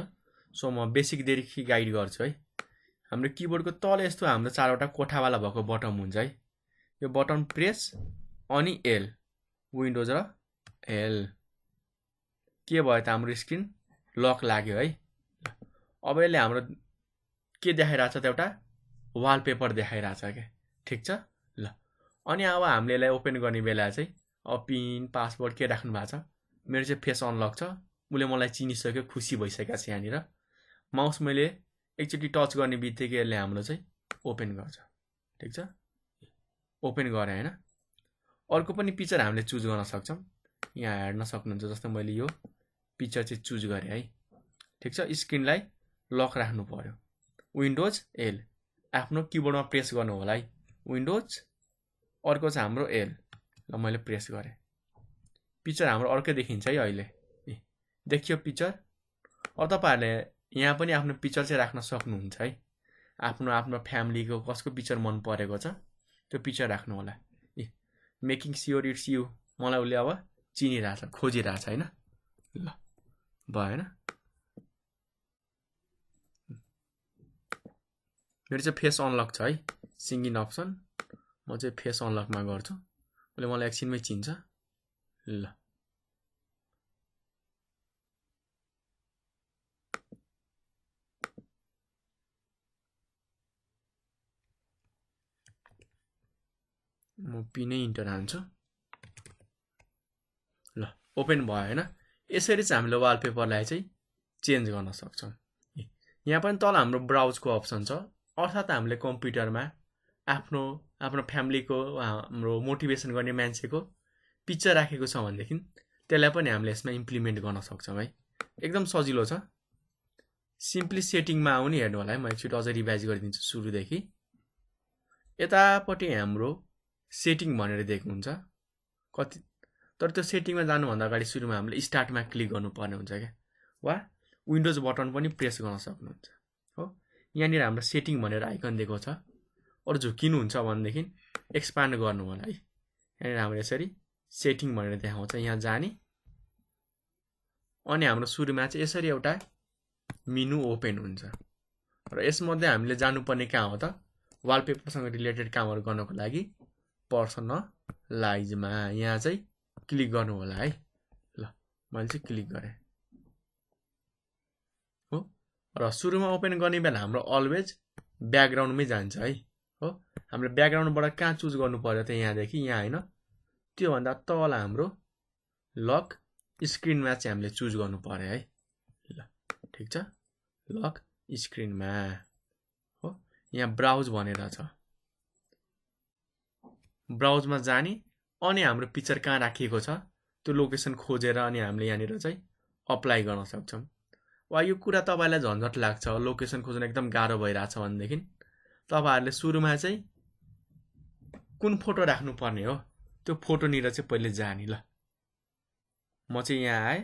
सो म बेसिकदेखि गाइड गर्छु है। हाम्रो किबोर्डको तल यस्तो हाम्रो 4वटा कोठावाला भएको बटन हुन्छ है। यो बटन प्रेस अनि एल, विन्डोज र एल के भयो त हाम्रो स्क्रिन लक लाग्यो है। अब यसले हाम्रो के देखाइरहेछ त एउटा वालपेपर देखाइरहेछ क्या, ठिक छ ल। अनि अब हामीले यसलाई ओपन गर्ने बेला चाहिँ अब पिन पासवर्ड के राख्नु भएको छ, मेरो चाहिँ फेस अनलक छ, उसले मलाई चिनिसक्यो, खुसी भइसकेको छ। यहाँनिर माउस मैले एकचोटि टच गर्ने बित्तिकै यसले हाम्रो चाहिँ ओपन गर्छ, ठिक छ। ओपन गरेँ होइन। अर्को पनि पिक्चर हामीले चुज गर्न सक्छौँ, यहाँ हेर्न सक्नुहुन्छ। जस्तो मैले यो पिक्चर चाहिँ चुज गरेँ है, ठिक छ। स्क्रिनलाई लक राख्नु पर्यो, विन्डोज एल आफ्नो किबोर्डमा प्रेस गर्नु होला है, विन्डोज। अर्को चाहिँ हाम्रो एल, ल मैले प्रेस गरेँ, पिक्चर हाम्रो अर्कै देखिन्छ है अहिले। देखियो पिक्चर। अब तपाईँहरूले यहाँ पनि आफ्नो पिक्चर चाहिँ राख्न सक्नुहुन्छ है, आफ्नो आफ्नो फ्यामिलीको कसको पिक्चर मन परेको छ त्यो पिक्चर राख्नु होला। मेकिङ स्योर इट्स यु, मलाई उसले अब चिनिरहेछ, खोजिरहेछ होइन। ल भएन, मेरो चाहिँ फेस अनलक छ है, सिङ्गिङ अप्सन। म चाहिँ फेस अनलकमा गर्छु, उसले मलाई एकछिनमै चिन्छ। ल म पिनै इन्टर हान्छु। ल ओपन भयो होइन। यसरी चाहिँ हामीले वालपेपरलाई चाहिँ चेन्ज गर्न सक्छौँ। यहाँ पनि तल हाम्रो ब्राउजको अप्सन छ, अर्थात् हामीले कम्प्युटरमा आफ्नो आफ्नो फ्यामिलीको हाम्रो मोटिभेसन गर्ने मान्छेको पिक्चर राखेको छ भनेदेखि त्यसलाई पनि हामीले यसमा इम्प्लिमेन्ट गर्न सक्छौँ है। एकदम सजिलो छ। सिम्पली सेटिङमा आउने हेर्नु होला है, म एकचोटि अझ रिभाइज गरिदिन्छु सुरुदेखि। यतापट्टि हाम्रो सेटिङ भनेर दिएको हुन्छ कति, तर त्यो सेटिङमा जानुभन्दा अगाडि सुरुमा हामीले स्टार्टमा क्लिक गर्नुपर्ने हुन्छ क्या, वा विन्डोज बटन पनि प्रेस गर्न सक्नुहुन्छ हो। यहाँनिर हाम्रो सेटिङ भनेर आइकन दिएको छ, अरू झुकिनुहुन्छ भनेदेखि एक्सपान्ड गर्नु होला है। यहाँनिर हाम्रो यसरी सेटिङ भनेर देखाउँछ, यहाँ जाने अनि हाम्रो सुरुमा चाहिँ यसरी एउटा मेनु ओपन हुन्छ। र यसमध्ये हामीले जानुपर्ने कहाँ हो त, वालपेपरसँग रिलेटेड कामहरू गर्नको लागि पर्सनलाइजमा यहाँ चाहिँ क्लिक गर्नु होला है। ल मैले चाहिँ क्लिक गरेँ हो। र सुरुमा ओपन गर्ने बेला हाम्रो अलवेज ब्याकग्राउन्डमै जान्छ है हो। हामीले ब्याकग्राउन्डबाट कहाँ चुज गर्नु पर्यो त, यहाँदेखि यहाँ होइन, त्योभन्दा तल हाम्रो लक स्क्रिनमा चाहिँ हामीले चुज गर्नु पर्यो है। ल ठिक छ, लक स्क्रिनमा हो। यहाँ ब्राउज भनेर छ, ब्राउजमा जाने अनि हाम्रो पिक्चर कहाँ राखिएको छ त्यो लोकेसन खोजेर अनि हामीले यहाँनिर चाहिँ अप्लाई गर्न सक्छौँ। वा यो कुरा तपाईँलाई झन्झट लाग्छ, लोकेसन खोज्न एकदम गाह्रो भइरहेछ भनेदेखि तपाईँहरूले सुरुमा चाहिँ कुन फोटो राख्नुपर्ने हो त्यो फोटोनिर चाहिँ पहिले जाने। ल म चाहिँ यहाँ आएँ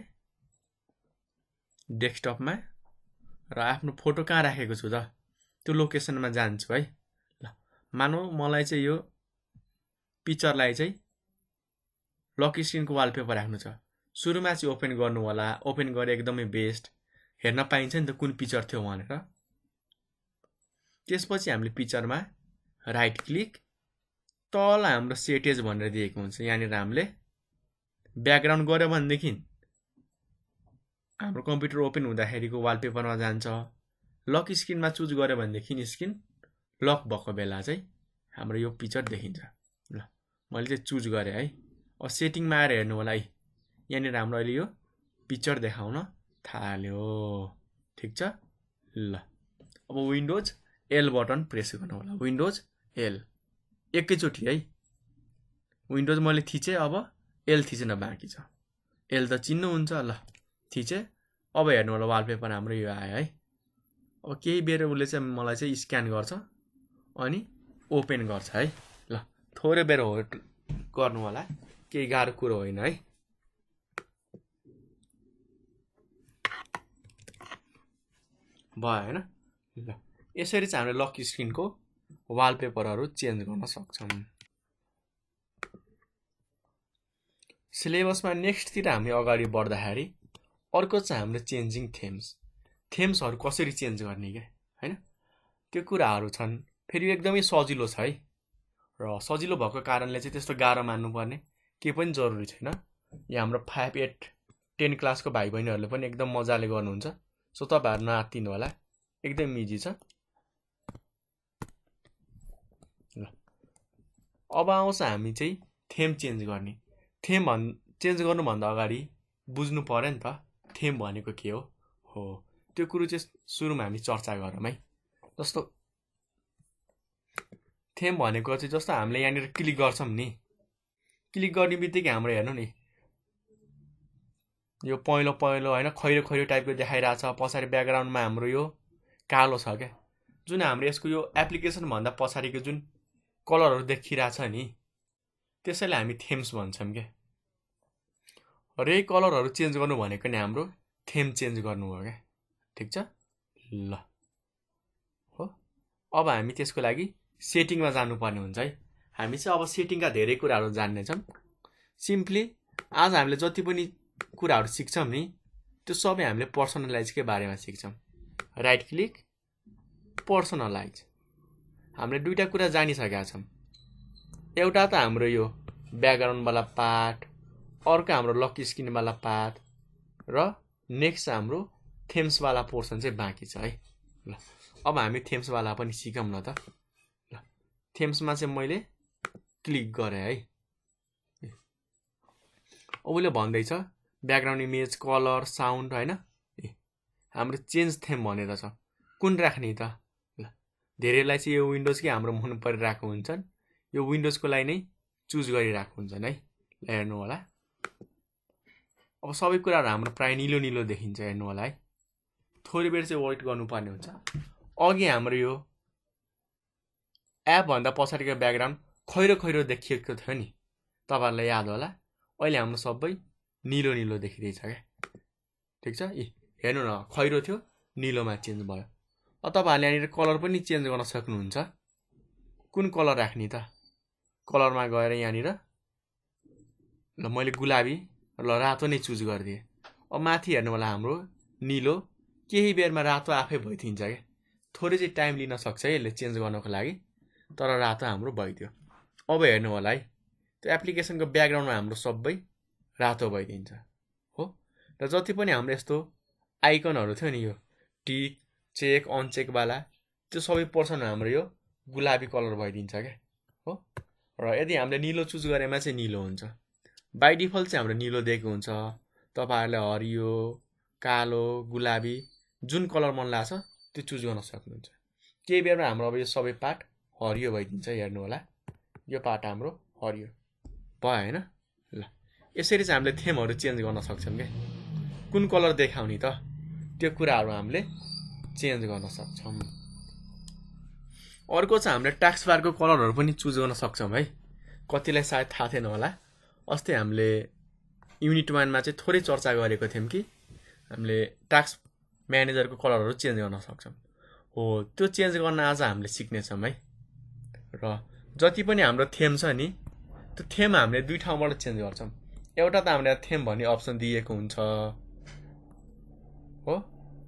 डेस्कटपमा र आफ्नो फोटो कहाँ राखेको छु त त्यो लोकेसनमा जान्छु है। ल मानौ मलाई चाहिँ यो पिक्चरलाई चाहिँ लक स्क्रिनको वालपेपर राख्नु छ, सुरुमा चाहिँ ओपन गर्नु होला। ओपन गरे एकदमै बेस्ट, हेर्न पाइन्छ नि त कुन पिक्चर थियो भनेर। त्यसपछि हामीले पिक्चरमा राइट क्लिक, तल हाम्रो सेटेज भनेर दिएको हुन्छ, यहाँनिर हामीले ब्याकग्राउन्ड गऱ्यो भनेदेखि हाम्रो कम्प्युटर ओपन हुँदाखेरिको वालपेपरमा जान्छ। लक स्क्रिनमा चुज गऱ्यो भनेदेखि स्क्रिन लक भएको बेला चाहिँ हाम्रो यो पिक्चर देखिन्छ। ल मैले चाहिँ चुज गरेँ है। अब सेटिङमा आएर हेर्नु होला है, यहाँनिर हाम्रो अहिले यो पिक्चर देखाउन थाल्यो, ठिक छ। ल अब विन्डोज एल बटन प्रेस गर्नु होला, विन्डोज एल एकैचोटि है। विन्डोज मैले थिचेँ, अब एल थिचेन बाँकी छ। एल त चिन्नुहुन्छ, ल थिचेँ। अब हेर्नु होला वालपेपर हाम्रो यो आयो है। अब केही बेर उसले चाहिँ मलाई चाहिँ स्क्यान गर्छ अनि ओपन गर्छ है। ल थोरै बेर होल्ड गर्नु होला, केही गाह्रो कुरो होइन है। भयो होइन। ल यसरी चाहिँ हामीले लक स्क्रिनको वालपेपरहरू चेन्ज गर्न सक्छौँ। सिलेबसमा नेक्स्टतिर हामी अगाडि बढ्दाखेरि अर्को चाहिँ हाम्रो चेन्जिङ थेम्सहरू कसरी चेन्ज गर्ने क्या होइन, त्यो कुराहरू छन्। फेरि एकदमै सजिलो छ है, र सजिलो भएको कारणले चाहिँ त्यस्तो गाह्रो मान्नुपर्ने केही पनि जरुरी छैन। यो हाम्रो 5, 8, 10 क्लासको भाइ बहिनीहरूले पनि एकदम मजाले गर्नुहुन्छ। सो तपाईँहरू नआत्तिनु होला, एकदम इजी छ। ल अब आउँछ हामी चाहिँ थेम चेन्ज गर्ने। थेम चेन्ज गर्नुभन्दा अगाडि बुझ्नु पर्यो नि त थेम भनेको के हो त्यो कुरो चाहिँ सुरुमा हामी चर्चा गरौँ है। जस्तो थेम भनेको चाहिँ जस्तो हामीले यहाँनिर क्लिक गर्छौँ नि, क्लिक गर्ने बित्तिकै हाम्रो हेर्नु नि यो पहेँलो पहेँलो होइन खैरो खैरो टाइपको देखाइरहेछ। पछाडि ब्याकग्राउन्डमा हाम्रो यो कालो छ क्या। जुन हाम्रो यसको यो एप्लिकेसनभन्दा पछाडिको जुन कलरहरू देखिरहेछ नि त्यसैलाई हामी थेम्स भन्छौँ क्या। र यही कलरहरू चेन्ज गर्नु भनेको नि हाम्रो थेम चेन्ज गर्नु हो क्या। ठिक छ। ल हो अब हामी त्यसको लागि सेटिङमा जानुपर्ने हुन्छ है। हामी चाहिँ अब सेटिङका धेरै कुराहरू जान्नेछौँ। सिम्पली आज हामीले जति पनि कुराहरू सिक्छौँ नि त्यो सबै हामीले पर्सनलाइजकै बारेमा सिक्छौँ। राइट क्लिक पर्सनलाइज हामीले दुईटा कुरा जानिसकेका छौँ। एउटा त हाम्रो यो ब्याकग्राउन्डवाला पार्ट, अर्को हाम्रो लक स्क्रिनवाला पार्ट र नेक्स्ट हाम्रो थेम्सवाला पोर्सन चाहिँ बाँकी छ है। ल अब हामी थेम्सवाला पनि सिकौँ न त। ल थेम्समा चाहिँ मैले क्लिक गरेँ है। उसले भन्दैछ ब्याकग्राउन्ड इमेज, कलर, साउन्ड होइन। हाम्रो चेन्ज थेम भनेर छ, कुन राख्ने त। ल धेरैलाई चाहिँ यो विन्डोज कि हाम्रो मन परिरहेको हुन्छन्, यो विन्डोजको लागि नै चुज गरिरहेको हुन्छन् है। ल हेर्नु होला अब सबै कुराहरू हाम्रो प्राय निलो निलो देखिन्छ। हेर्नु होला है, थोरै बेर चाहिँ वेट गर्नुपर्ने हुन्छ। अघि हाम्रो यो एपभन्दा पछाडिको ब्याकग्राउन्ड खैरो खैरो देखिएको थियो नि, तपाईँहरूलाई याद होला। अहिले हाम्रो सबै निलो निलो देखिँदैछ क्या। ठिक छ। हेर्नु न खैरो थियो निलोमा चेन्ज भयो। अब तपाईँहरूले यहाँनिर कलर पनि चेन्ज गर्न सक्नुहुन्छ। कुन कलर राख्ने त। कलरमा गएर यहाँनिर ल मैले गुलाबी ल रातो नै चुज गरिदिएँ। अब माथि हेर्नु होला हाम्रो निलो, केही बेरमा रातो आफै भइदिन्छ क्या। थोरै चाहिँ टाइम लिन सक्छ है यसले चेन्ज गर्नको लागि, तर रातो हाम्रो भइदियो। अब हेर्नु होला है त्यो एप्लिकेसनको ब्याकग्राउन्डमा हाम्रो सबै रातो भइदिन्छ हो। र जति पनि हाम्रो यस्तो आइकनहरू थियो नि यो टिक चेक अनचेकवाला त्यो सबै पर्सन हाम्रो यो गुलाबी कलर भइदिन्छ क्या हो। र यदि हामीले निलो चुज गरेमा चाहिँ निलो हुन्छ। बाई डिफल्ट चाहिँ हाम्रो निलो दिएको हुन्छ। तपाईँहरूले हरियो, कालो, गुलाबी जुन कलर मन लाग्छ त्यो चुज गर्न सक्नुहुन्छ। केही बेरमा हाम्रो अब यो सबै पार्ट हरियो भइदिन्छ। हेर्नु होला यो पार्ट हाम्रो हरियो भयो होइन। ल यसरी चाहिँ हामीले थेमहरू चेन्ज गर्न सक्छौँ क्या। कुन कलर देखाउने त त्यो कुराहरू हामीले चेन्ज गर्न सक्छौँ। अर्को चाहिँ हामीले टास्क बारको कलरहरू पनि चुज गर्न सक्छौँ है। कतिलाई सायद थाहा थिएन होला, अस्ति हामीले युनिट 1मा चाहिँ थोरै चर्चा गरेको थियौँ कि हामीले टास्क म्यानेजरको कलरहरू चेन्ज गर्न सक्छौँ हो। त्यो चेन्ज गर्न आज हामीले सिक्नेछौँ है। र जति पनि हाम्रो थेम छ नि त्यो थेम हामीले दुई ठाउँबाट चेन्ज गर्छौँ। एउटा त हामीले थेम भन्ने अप्सन दिएको हुन्छ हो,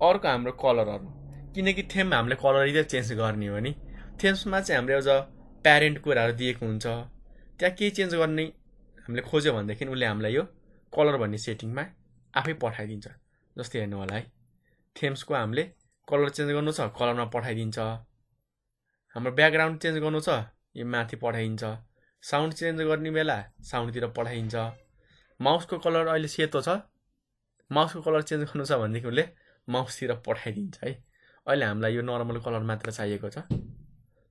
अर्को हाम्रो कलरहरू। किनकि थेम हामीले कलर चेन्ज गर्ने हो नि, थेम्समा चाहिँ हाम्रो एउटा प्यारेन्ट कुराहरू दिएको हुन्छ। त्यहाँ केही चेन्ज गर्ने हामीले खोज्यो भनेदेखि उसले हामीलाई यो कलर भन्ने सेटिङमा आफै पठाइदिन्छ। जस्तै हेर्नु होला है थेम्सको हामीले कलर चेन्ज गर्नु छ कलरमा पठाइदिन्छ। हाम्रो ब्याकग्राउन्ड चेन्ज गर्नु छ यो माथि पठाइदिन्छ। साउन्ड चेन्ज गर्ने बेला साउन्डतिर पठाइदिन्छ। माउसको कलर अहिले सेतो छ, माउसको कलर चेन्ज गर्नु छ भनेदेखि उसले माउसतिर पठाइदिन्छ है। अहिले हामीलाई यो नर्मल कलर मात्र चाहिएको छ।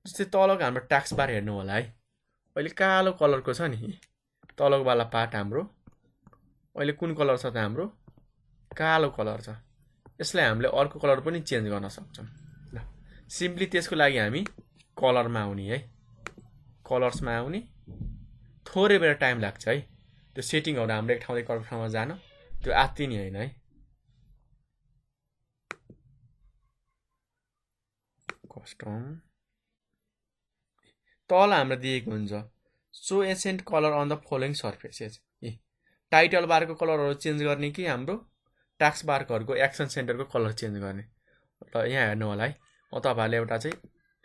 जस्तै तलको हाम्रो टास्क बार हेर्नु होला है, अहिले कालो कलरको छ नि तलकोवाला पार्ट हाम्रो अहिले कुन कलर छ त हाम्रो कालो कलर छ। यसलाई हामीले अर्को कलर पनि चेन्ज गर्न सक्छौँ। ल सिम्पली त्यसको लागि हामी कलरमा आउने है, कलर्समा आउने। थोरै बेर टाइम लाग्छ है त्यो सेटिङहरू हाम्रो एक ठाउँदेखि अर्को ठाउँमा जान, त्यो आत्तिने होइन है। कस्टम तल हाम्रो दिएको हुन्छ so accent colour on the following surfaces. Title बारको कलरहरू चेन्ज गर्ने कि हाम्रो टास्क बारहरूको एक्सन सेन्टरको कलर चेन्ज गर्ने। ल यहाँ हेर्नु होला है, म तपाईँहरूले एउटा चाहिँ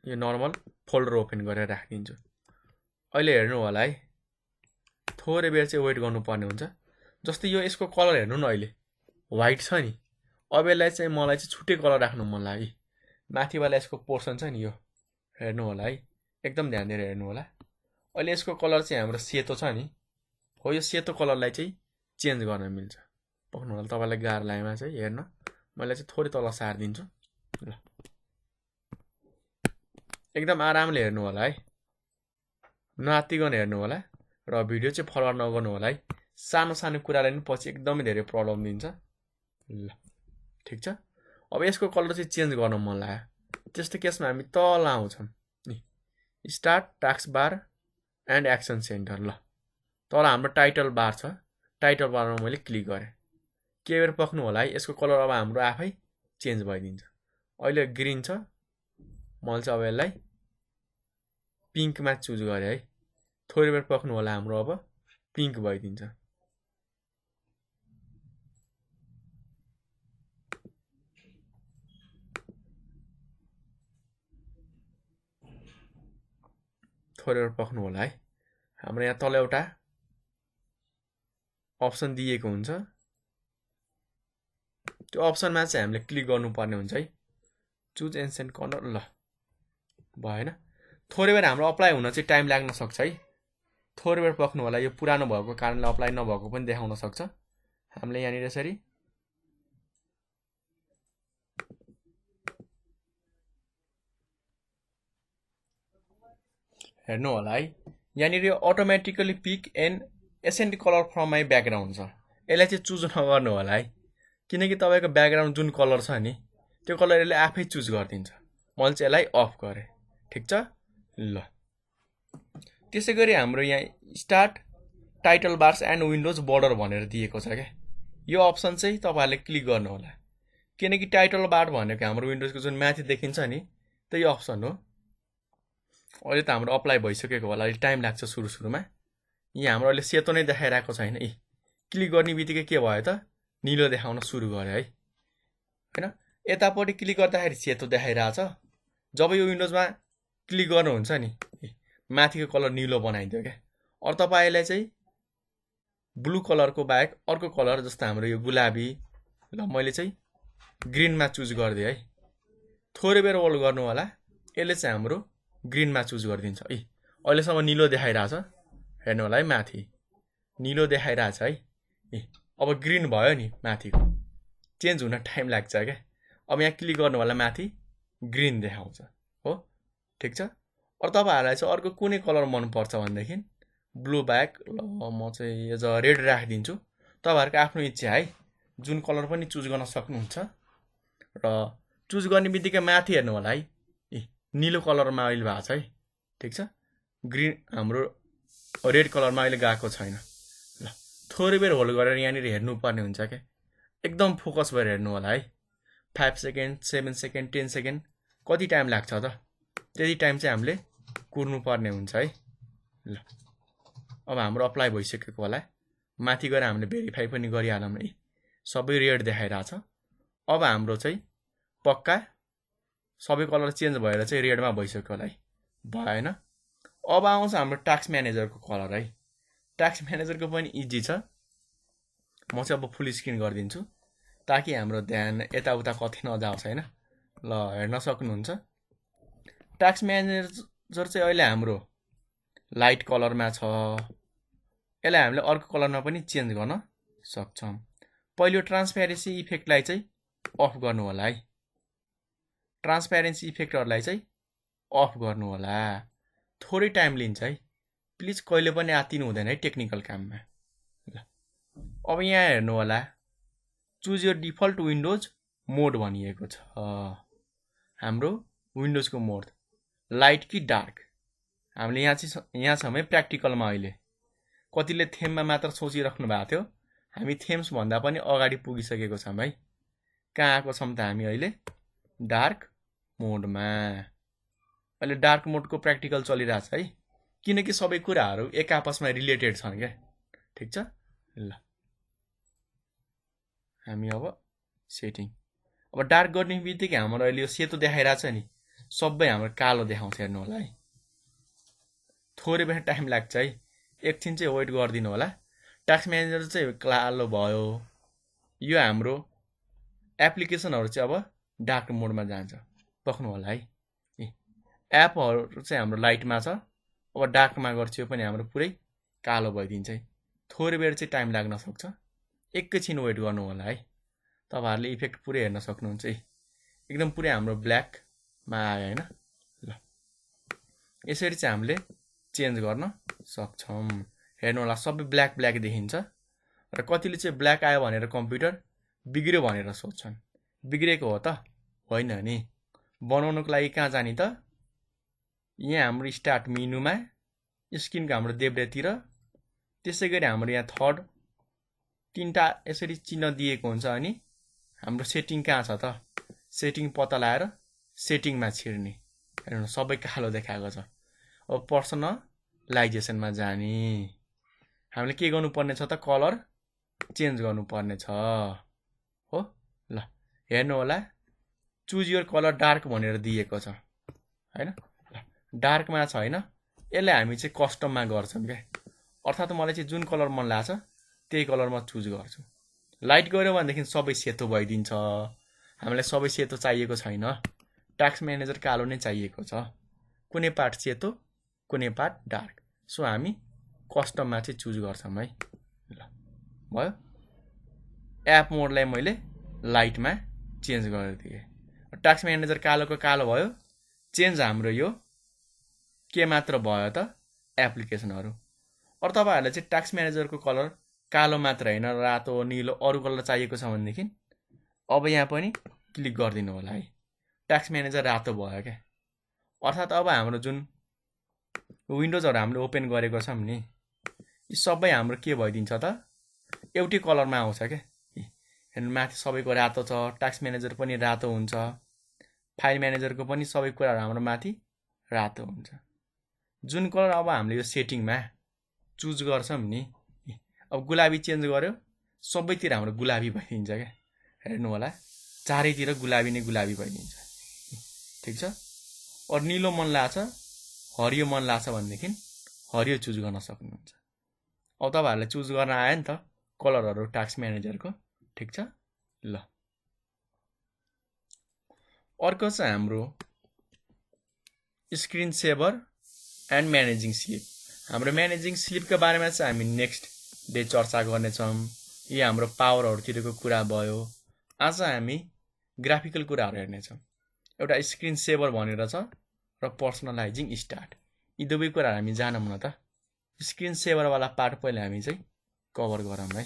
यो नर्मल फोल्डर ओपन गरेर राखिदिन्छु। अहिले हेर्नु होला है थोरै बेर चाहिँ वेट गर्नुपर्ने हुन्छ। जस्तै यो यसको कलर हेर्नु न अहिले व्हाइट छ नि अब यसलाई चाहिँ मलाई चाहिँ छुट्टै कलर राख्नु मन लाग्यो माथिवाला यसको पोर्सन छ नि यो हेर्नु होला है एकदम ध्यान दिएर हेर्नु होला अहिले यसको कलर चाहिँ हाम्रो सेतो छ नि हो यो सेतो कलरलाई चाहिँ चेन्ज गर्न मिल्छ पक्नु होला तपाईलाई गाह्रो लागेमा चाहिँ हेर्न मैले चाहिँ थोरै तल सार्दिन्छु ल एकदम आरामले हेर्नु होला है नआत्तिकन हेर्नु होला र भिडियो चाहिँ फरवार्ड नगर्नु होला है सानो सानो कुराले पनि पछि एकदमै धेरै प्रब्लम दिन्छ ल ठीक छ अब यसको कलर चाहिँ चेन्ज गर्न मन लाग्यो त्यस्तो केसमा हामी तल आउँछौँ नि start task bar and action centre ल तल हाम्रो टाइटल बार छ टाइटल बारमा मैले क्लिक गरेँ के बेर पक्नु होला है यसको कलर अब हाम्रो आफै चेन्ज भइदिन्छ अहिले ग्रीन छ मैले चाहिँ अब यसलाई पिङ्कमा चुज गरेँ है थोरै बेर पक्नु होला हाम्रो अब पिङ्क भइदिन्छ थोरै बेर पक्नु होला है हाम्रो यहाँ तल एउटा अप्सन दिएको हुन्छ त्यो अप्सनमा चाहिँ हामीले क्लिक गर्नुपर्ने हुन्छ है चुज एन्सेन्ट कलर ल भएन थोरै बेर हाम्रो अप्लाई हुन चाहिँ टाइम लाग्न सक्छ है थोरै बेर पक्नु होला यो पुरानो भएको कारणले अप्लाई नभएको पनि देखाउन सक्छ हामीले यहाँनिर यसरी हेर्नु होला है यहाँनिर automatically pick an accent colour from my background छ यसलाई चाहिँ चुज नगर्नु होला है किनकि तपाईँको ब्याकग्राउन्ड जुन कलर छ नि त्यो कलर यसले आफै चुज गरिदिन्छ मैले चाहिँ यसलाई अफ गरेँ ठिक छ ल त्यसै गरी हाम्रो यहाँ start title bars and windows border भनेर दिएको छ क्या यो अप्सन चाहिँ तपाईँहरूले क्लिक गर्नु होला किनकि टाइटल बार भनेको हाम्रो विन्डोजको जुन माथि देखिन्छ नि त्यही अप्सन हो अहिले त हाम्रो अप्लाई भइसकेको होला अहिले टाइम लाग्छ सुरुमा यहाँ हाम्रो अहिले सेतो नै देखाइरहेको छैन क्लिक गर्ने बित्तिकै के भयो त निलो देखाउन सुरु गरे है हैन यतापट्टि क्लिक गर्दाखेरि सेतो देखाइरहेछ जब यो विन्डोजमा क्लिक गर्नुहुन्छ नि माथिको कलर निलो बनाइदियो क्या अरू तपाईँलाई चाहिँ ब्लू कलरको बाहेक अर्को कलर जस्तो हाम्रो यो गुलाबी ल मैले चाहिँ ग्रिनमा चुज गरिदिएँ है थोरै बेर होल्ड गर्नु होला यसले चाहिँ हाम्रो ग्रिनमा चुज गरिदिन्छ अहिलेसम्म निलो देखाइरहेछ हेर्नु होला है माथि निलो देखाइरहेछ है अब ग्रिन भयो नि माथिको चेन्ज हुन टाइम लाग्छ क्या अब यहाँ क्लिक गर्नु होला माथि ग्रिन देखाउँछ हो ठिक छ अरू तपाईँहरूलाई चाहिँ अर्को कुनै कलर मनपर्छ भनेदेखि ब्लू ब्याक म चाहिँ एज अ रेड राखिदिन्छु तपाईँहरूको आफ्नो इच्छा है जुन कलर पनि चुज गर्न सक्नुहुन्छ र चुज गर्ने बित्तिकै माथि हेर्नु होला है निलो कलरमा अहिले भएको छ है ठिक छ ग्रिन हाम्रो रेड कलरमा अहिले गएको छैन ल थोरै बेर होल्ड गरेर यहाँनिर हेर्नुपर्ने हुन्छ क्या एकदम फोकस भएर हेर्नु होला है 5 सेकेन्ड 7 सेकेन्ड 10 सेकेन्ड कति टाइम लाग्छ त त्यति टाइम चाहिँ हामीले कुर्नुपर्ने हुन्छ है ल अब हाम्रो अप्लाई भइसकेको होला माथि गएर हामीले भेरिफाई पनि गरिहालौँ है सबै रेड देखाइरहेछ अब हाम्रो चाहिँ पक्का सबै कलर चेन्ज भएर चाहिँ रेडमा भइसक्यो होला है भएन अब आउँछ हाम्रो टास्क म्यानेजरको कलर है टास्क म्यानेजरको पनि इजी छ म चाहिँ अब फुल स्क्रिन गरिदिन्छु ताकि हाम्रो ध्यान यताउता कतै नजाओस् हैन ल हेर्न सक्नुहुन्छ टास्क म्यानेजर चाहिँ अहिले हाम्रो लाइट कलरमा छ यसलाई हामीले अर्को कलरमा पनि चेन्ज गर्न सक्छौं पहिलो ट्रान्सप्यारेन्सी इफेक्टलाई चाहिँ अफ गर्नु होला है ट्रान्सप्यारेन्सी इफेक्टहरुलाई चाहिँ अफ गर्नु होला थोरै टाइम लिन्छ है प्लिज कहिले पनि आत्तिनु हुँदैन है टेक्निकल काममा ल अब यहाँ हेर्नु होला चुज योर डिफल्ट विन्डोज मोड भनिएको छ हाम्रो विन्डोजको मोड लाइट कि डार्क हामीले यहाँ छौँ है प्र्याक्टिकलमा अहिले कतिले थेममा मात्र सोचिराख्नु भएको थियो हामी थेम्स भन्दा पनि अगाडि पुगिसकेको छौँ है कहाँ आएको छौँ त हामी अहिले डार्क मोडमा अहिले डार्क मोडको प्र्याक्टिकल चलिरहेछ है किनकि सबै कुराहरू एक आपसमा रिलेटेड छन् क्या ठिक छ ल हामी अब सेटिङ अब डार्क गर्ने बित्तिकै हाम्रो अहिले यो सेतो देखाइरहेछ नि सबै हाम्रो कालो देखाउँछ हेर्नु होला है थोरै बेर टाइम लाग्छ है एकछिन चाहिँ वेट गरिदिनु होला टास्क म्यानेजर चाहिँ कालो भयो। यो हाम्रो एप्लिकेसनहरु चाहिँ अब डार्क मोडमा जान्छ। पक्नु होला है। एपहरु चाहिँ हाम्रो लाइटमा छ। अब डार्कमा गर्छु यो पनि हाम्रो पुरै कालो भइदिन्छ है। थोरै बेर चाहिँ टाइम लाग्न सक्छ। एकैछिन वेट गर्नु होला है। तपाईहरुले इफेक्ट पुरै हेर्न सक्नुहुन्छ है। एकदम पुरै हाम्रो ब्ल्याकमा आयो हैन। ल यसरी चाहिँ हामीले चेन्ज गर्न सक्छौं। हेर्नु होला सबै ब्ल्याक ब्ल्याक देखिन्छ र कतिले चाहिँ ब्ल्याक आयो भनेर कम्प्युटर बिग्र्यो भनेर सोच्छन्। बिग्रेको हो त होइन नि। बनाउनको लागि कहाँ जाने त? यहाँ हाम्रो स्टार्ट मेनुमा स्क्रिनको हाम्रो देब्रेतिर त्यसैगरी हाम्रो यहाँ थर्ड तीनटा यसरी चिन्ह दिएको हुन्छ अनि हाम्रो सेटिङ कहाँ छ त? सेटिङ पत्ता लगाएर सेटिङमा छिर्ने। हेर्नु सबै कालो देखाएको छ। अब पर्सनलाइजेसनमा जाने। हामीले के गर्नुपर्ने छ त? कलर चेन्ज गर्नुपर्ने छ हो। ल हेर्नु होला चुज योर कलर डार्क भनेर दिएको छ हैन। डार्कमा छ हैन। यसलाई हामी चाहिँ कस्टममा गर्छौं के। अर्थात् मलाई चाहिँ जुन कलर मन लाग्छ त्यही कलर म चुज गर्छु। लाइट गऱ्यो भनेदेखि सबै सेतो भइदिन्छ। हामीलाई सबै सेतो चाहिएको छैन। टास्क म्यानेजर कालो नै चाहिएको छ। कुनै पार्ट सेतो कुनै पार्ट डार्क। सो हामी कस्टममा चाहिँ चुज गर्छौं है। ल भयो। एप मोडलाई मैले लाइटमा चेन्ज गरिदिए। टास्क म्यानेजर कालोको कालो भयो। चेन्ज हाम्रो यो के मात्र भयो त? एप्लिकेसनहरु। अरु तपाईहरुलाई चाहिँ टास्क म्यानेजरको कलर कालो मात्र हैन रातो नीलो अरु कलर चाहिएको छ भनेदेखि अब यहाँ पनि क्लिक गर्दिनु होला है। टास्क म्यानेजर रातो भयो के। अर्थात् अब हाम्रो जुन विन्डोजहरु हामीले ओपन गरेको छौं नि यी सबै हाम्रो के भइदिन्छ त? एउटै कलरमा आउँछ के। हेर्नु माथि सबैको रातो छ। टास्क म्यानेजर पनि रातो हुन्छ। फाइल म्यानेजरको पनि सबै कुराहरु हाम्रो माथि रातो हुन्छ। जुन कलर अब हामीले यो सेटिङमा चुज गर्छौं नि अब गुलाबी चेन्ज गर्यो सबैतिर हाम्रो गुलाबी भइदिन्छ के। हेर्नु होला चारैतिर गुलाबी नै गुलाबी भइदिन्छ। ठीक छ। अरु नीलो मन लाग्छ हरियो मन लाग्छ भनेदेखि हरियो चुज गर्न सक्नुहुन्छ। अब तपाईहरुले चुज गर्न आयो नि त कलरहरु टास्क म्यानेजरको। ठीक छ। ल अर्को चाहिँ हाम्रो screen shaver and managing sleep. हाम्रो म्यानेजिङ स्लिपको बारेमा चाहिँ हामी नेक्स्ट डे चर्चा गर्नेछौं। यी हाम्रो पावरहरुतिरको कुरा भयो। आज हामी ग्राफिकल कुराहरु हेर्नेछौं। एउटा स्क्रिन सेभर भनेर छ र पर्सनलाइजिङ स्टार्ट। यी दुवै कुराहरु हामी जानौं न त। स्क्रिन सेभर वाला पार्ट पहिले हामी चाहिँ कभर गरौँ है।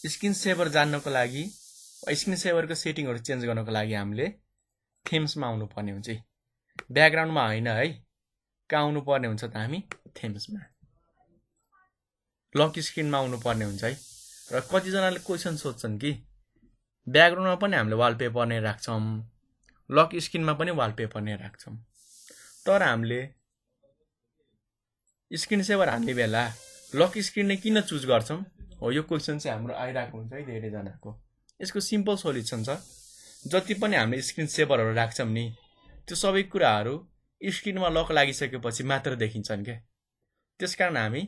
स्क्रिन सेभर जान्नको लागि स्क्रिन सेभरको सेटिङहरु चेन्ज गर्नको लागि हामीले थीम्समा आउनु पर्ने हुन्छ। ब्याकग्राउन्डमा हैन है। कहाँ आउनु पर्ने हुन्छ त? हामी थीम्समा लक स्क्रिनमा आउनु पर्ने हुन्छ है। र कति जनाले क्वेशन सोध्छन् कि ब्याकग्राउन्डमा पनि हामीले वालपेपर नै राख्छौं लक स्क्रिनमा पनि वालपेपर नै राख्छौं। तर हामीले स्क्रिन सेभर हान्ने बेला लक स्क्रिन नै किन चुज गर्छौं? हो यो क्वेशन चाहिँ हाम्रो आइराको हुन्छ है धेरै जनाको। यसको सिम्पल सोलुसन छ। जति पनि हामीले स्क्रिन सेभरहरु राख्छौं नि त्यो सबै कुराहरु स्क्रिनमा लक लागिसकेपछि मात्र देखिन्छन् के। त्यसकारण हामी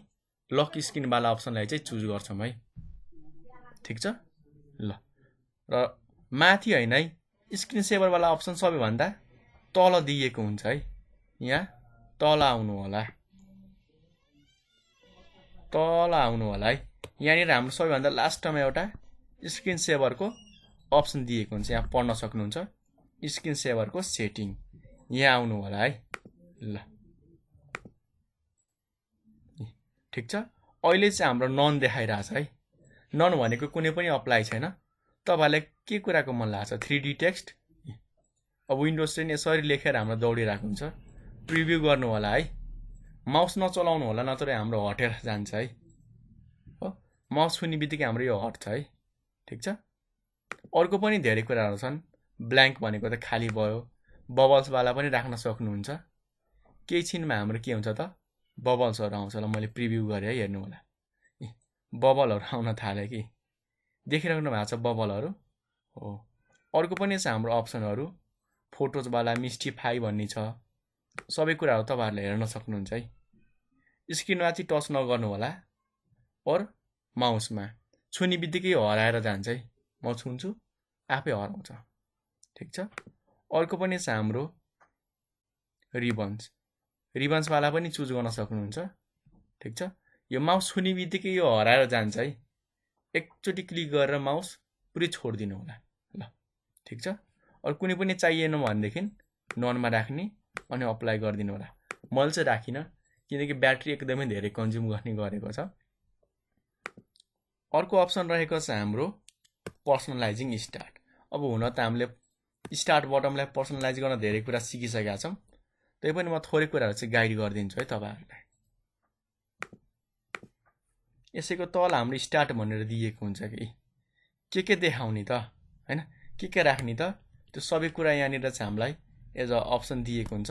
लक स्क्रिन वाला अप्सनलाई चाहिँ चुज गर्छौं है। ठीक छ। ल र माथि हैन है स्क्रिन सेभर वाला अप्सन सबैभन्दा तल दिएको हुन्छ है। यहाँ तल आउनु होला। तल आउनु होला है। यहाँनिर हाम्रो सबैभन्दा लास्टमा एउटा स्क्रिन सेभरको अप्सन दिएको हुन्छ। यहाँ पढ्न सक्नुहुन्छ स्क्रिन सेभरको सेटिङ। यहाँ आउनु होला है। ल ठीक छ। अहिले चाहिँ हाम्रो नन देखाइराछ है। नन भनेको कुनै पनि अप्लाई छैन। तपाईहरुलाई के कुराको मन लाग्छ? 3D text. अब विन्डोज चाहिँ यसरी लेखेर हाम्रो दौडिरहेको हुन्छ। प्रिभ्यू गर्नु होला है। माउस नचलाउनु होला नत्र हाम्रो हटेर जान्छ है। हो माउस छुने बित्तिकै हाम्रो यो हट्छ है। ठीक छ। अर्को पनि धेरै कुराहरु छन्। ब्ल्याङ्क भनेको त खाली भयो। बबल्स वाला पनि राख्न सक्नुहुन्छ। केही छिनमा हाम्रो के हुन्छ त? बबल्सहरु आउँछ। ल मैले प्रिभ्यू गरे है। हेर्नु होला बबलहरु आउन थाले कि देखिराख्नु भएको छ बबलहरु हो। अर्को पनि छ हाम्रो अप्सनहरु फोटोज वाला मिस्टिफाई भन्ने छ। सबै कुराहरु तपाईहरुले हेर्न सक्नुहुन्छ है। स्क्रिनमा चाहिँ टच नगर्नु होला और माउसमा छुने बित्तिकै हराएर जान्छ है। म छुन्छु आफै हराउँछ। ठिक छ। अर्को पनि छ हाम्रो रिबन्सवाला पनि चुज गर्न सक्नुहुन्छ। ठिक छ। यो माउस छुने बित्तिकै यो हराएर जान्छ है। एकचोटि क्लिक गरेर माउस पुरै छोडिदिनु होला। ल ठिक छ। अरू कुनै पनि चाहिएन भनेदेखि ननमा राख्ने अनि अप्लाई गरिदिनु होला। मैले चाहिँ राखिनँ किनकि ब्याट्री एकदमै धेरै कन्ज्युम गर्ने गरेको छ। अर्को अप्सन रहेको छ हाम्रो पर्सनलाइजिङ स्टार्ट। अब हुन त हामीले स्टार्ट बटनलाई पर्सनलाइज गर्न धेरै कुरा सिकिसकेका छौँ। त्यही पनि म थोरै कुराहरू चाहिँ गाइड गरिदिन्छु है तपाईँहरूलाई। यसैको तल हाम्रो स्टार्ट भनेर दिएको हुन्छ कि के देखाउने त हैन, के राख्ने त, त्यो सबै कुरा यहाँनिर चाहिँ हामीलाई एज अ अप्सन दिएको हुन्छ।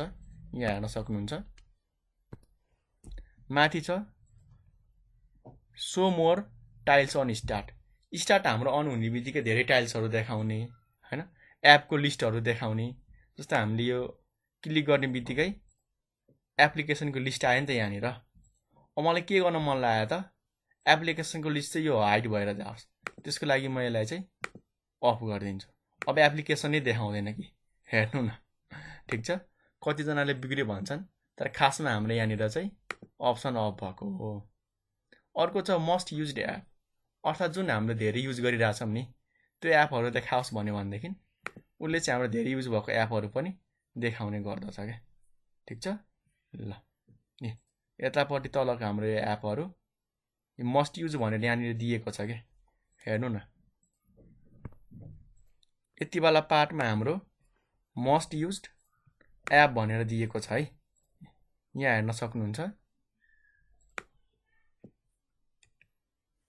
यहाँ हेर्न सक्नुहुन्छ। माथि छ show more tiles on start हाम्रो अन हुने बित्तिकै धेरै टाइल्सहरू देखाउने हैन, एपको लिस्टहरू देखाउने। जस्तो हामीले यो क्लिक गर्ने बित्तिकै एप्लिकेसनको लिस्ट आयो नि त यहाँनिर। अब मलाई के गर्न मन लाग्यो त, एप्लिकेसनको लिस्ट चाहिँ यो हाइड भएर जाओस्। त्यसको लागि म यसलाई चाहिँ अफ गरिदिन्छु। अब एप्लिकेसनै देखाउँदैन कि, हेर्नु न। ठिक छ। कतिजनाले बिग्रियो भन्छन्, तर खासमा हाम्रो यहाँनिर चाहिँ अप्सन अफ भएको हो। अर्को छ मस्ट युज्ड एप, अर्थात् जुन हामीले धेरै युज गरिरहेछौँ नि त्यो एपहरू देखाओस् भन्यो भनेदेखि उसले चाहिँ हाम्रो धेरै युज भएको एपहरू पनि देखाउने गर्दछ क्या। ठिक छ। ल नि यतापट्टि तलको हाम्रो यो एपहरू मस्ट युज भनेर यहाँनिर दिएको छ क्या, हेर्नु न। यति बेला पार्टमा हाम्रो मस्ट युज्ड एप भनेर दिएको छ है। यहाँ हेर्न सक्नुहुन्छ।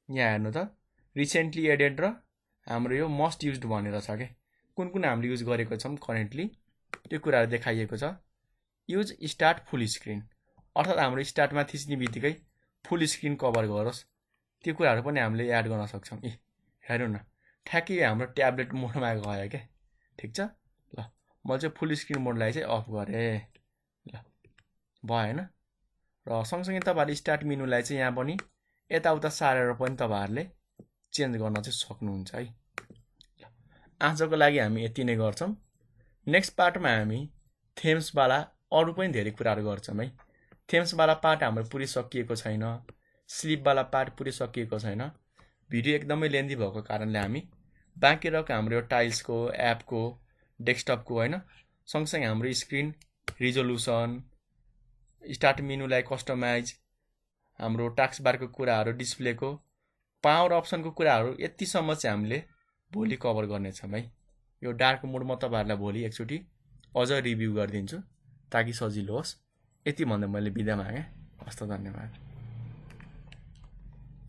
यहाँ हेर्नु त रिसेन्टली एडेड र हाम्रो यो मस्ट युज्ड भनेर छ क्या। कुन हामीले युज गरेको छौँ करेन्टली त्यो कुराहरू देखाइएको छ। युज स्टार्ट फुल स्क्रिन, अर्थात् हाम्रो स्टार्टमा थिच्ने बित्तिकै फुल स्क्रिन कभर गरोस्, त्यो कुराहरू पनि हामीले एड गर्न सक्छौँ। हेर्नु न, ठ्याक्कै हाम्रो ट्याब्लेट मोडमा गयो क्या। ठिक छ। ल मैले चाहिँ फुल स्क्रिन मोडलाई चाहिँ अफ गरेँ। ल भयो होइन। र सँगसँगै तपाईँहरूले स्टार्ट मेनुलाई चाहिँ यहाँ पनि यताउता सारेर पनि तपाईँहरूले चेन्ज गर्न चाहिँ सक्नुहुन्छ है। आजको लागि हामी यति नै गर्छौँ। नेक्स्ट पार्टमा हामी थेम्सवाला अरू पनि धेरै कुराहरू गर्छौँ है। थेम्सवाला पार्ट हाम्रो पुरै सकिएको छैन, स्लिपवाला पार्ट पुरै सकिएको छैन। भिडियो एकदमै लेन्दी भएको कारणले हामी बाँकी रहेको हाम्रो यो टाइल्सको, एपको, डेस्कटपको होइन, सँगसँगै हाम्रो स्क्रिन रिजोल्युसन, स्टार्ट मेनुलाई कस्टमाइज, हाम्रो टास्क बारको कुराहरू, डिस्प्लेको, पावर अप्सनको कुराहरू यतिसम्म चाहिँ हामीले भोलि कभर गर्नेछौँ है। यो डार्क मोड म तपाईँहरूलाई भोलि एकचोटि अझ रिभ्यू गरिदिन्छु ताकि सजिलो होस्। यति भन्दा मैले बिदा मागेँ। हस्त, धन्यवाद।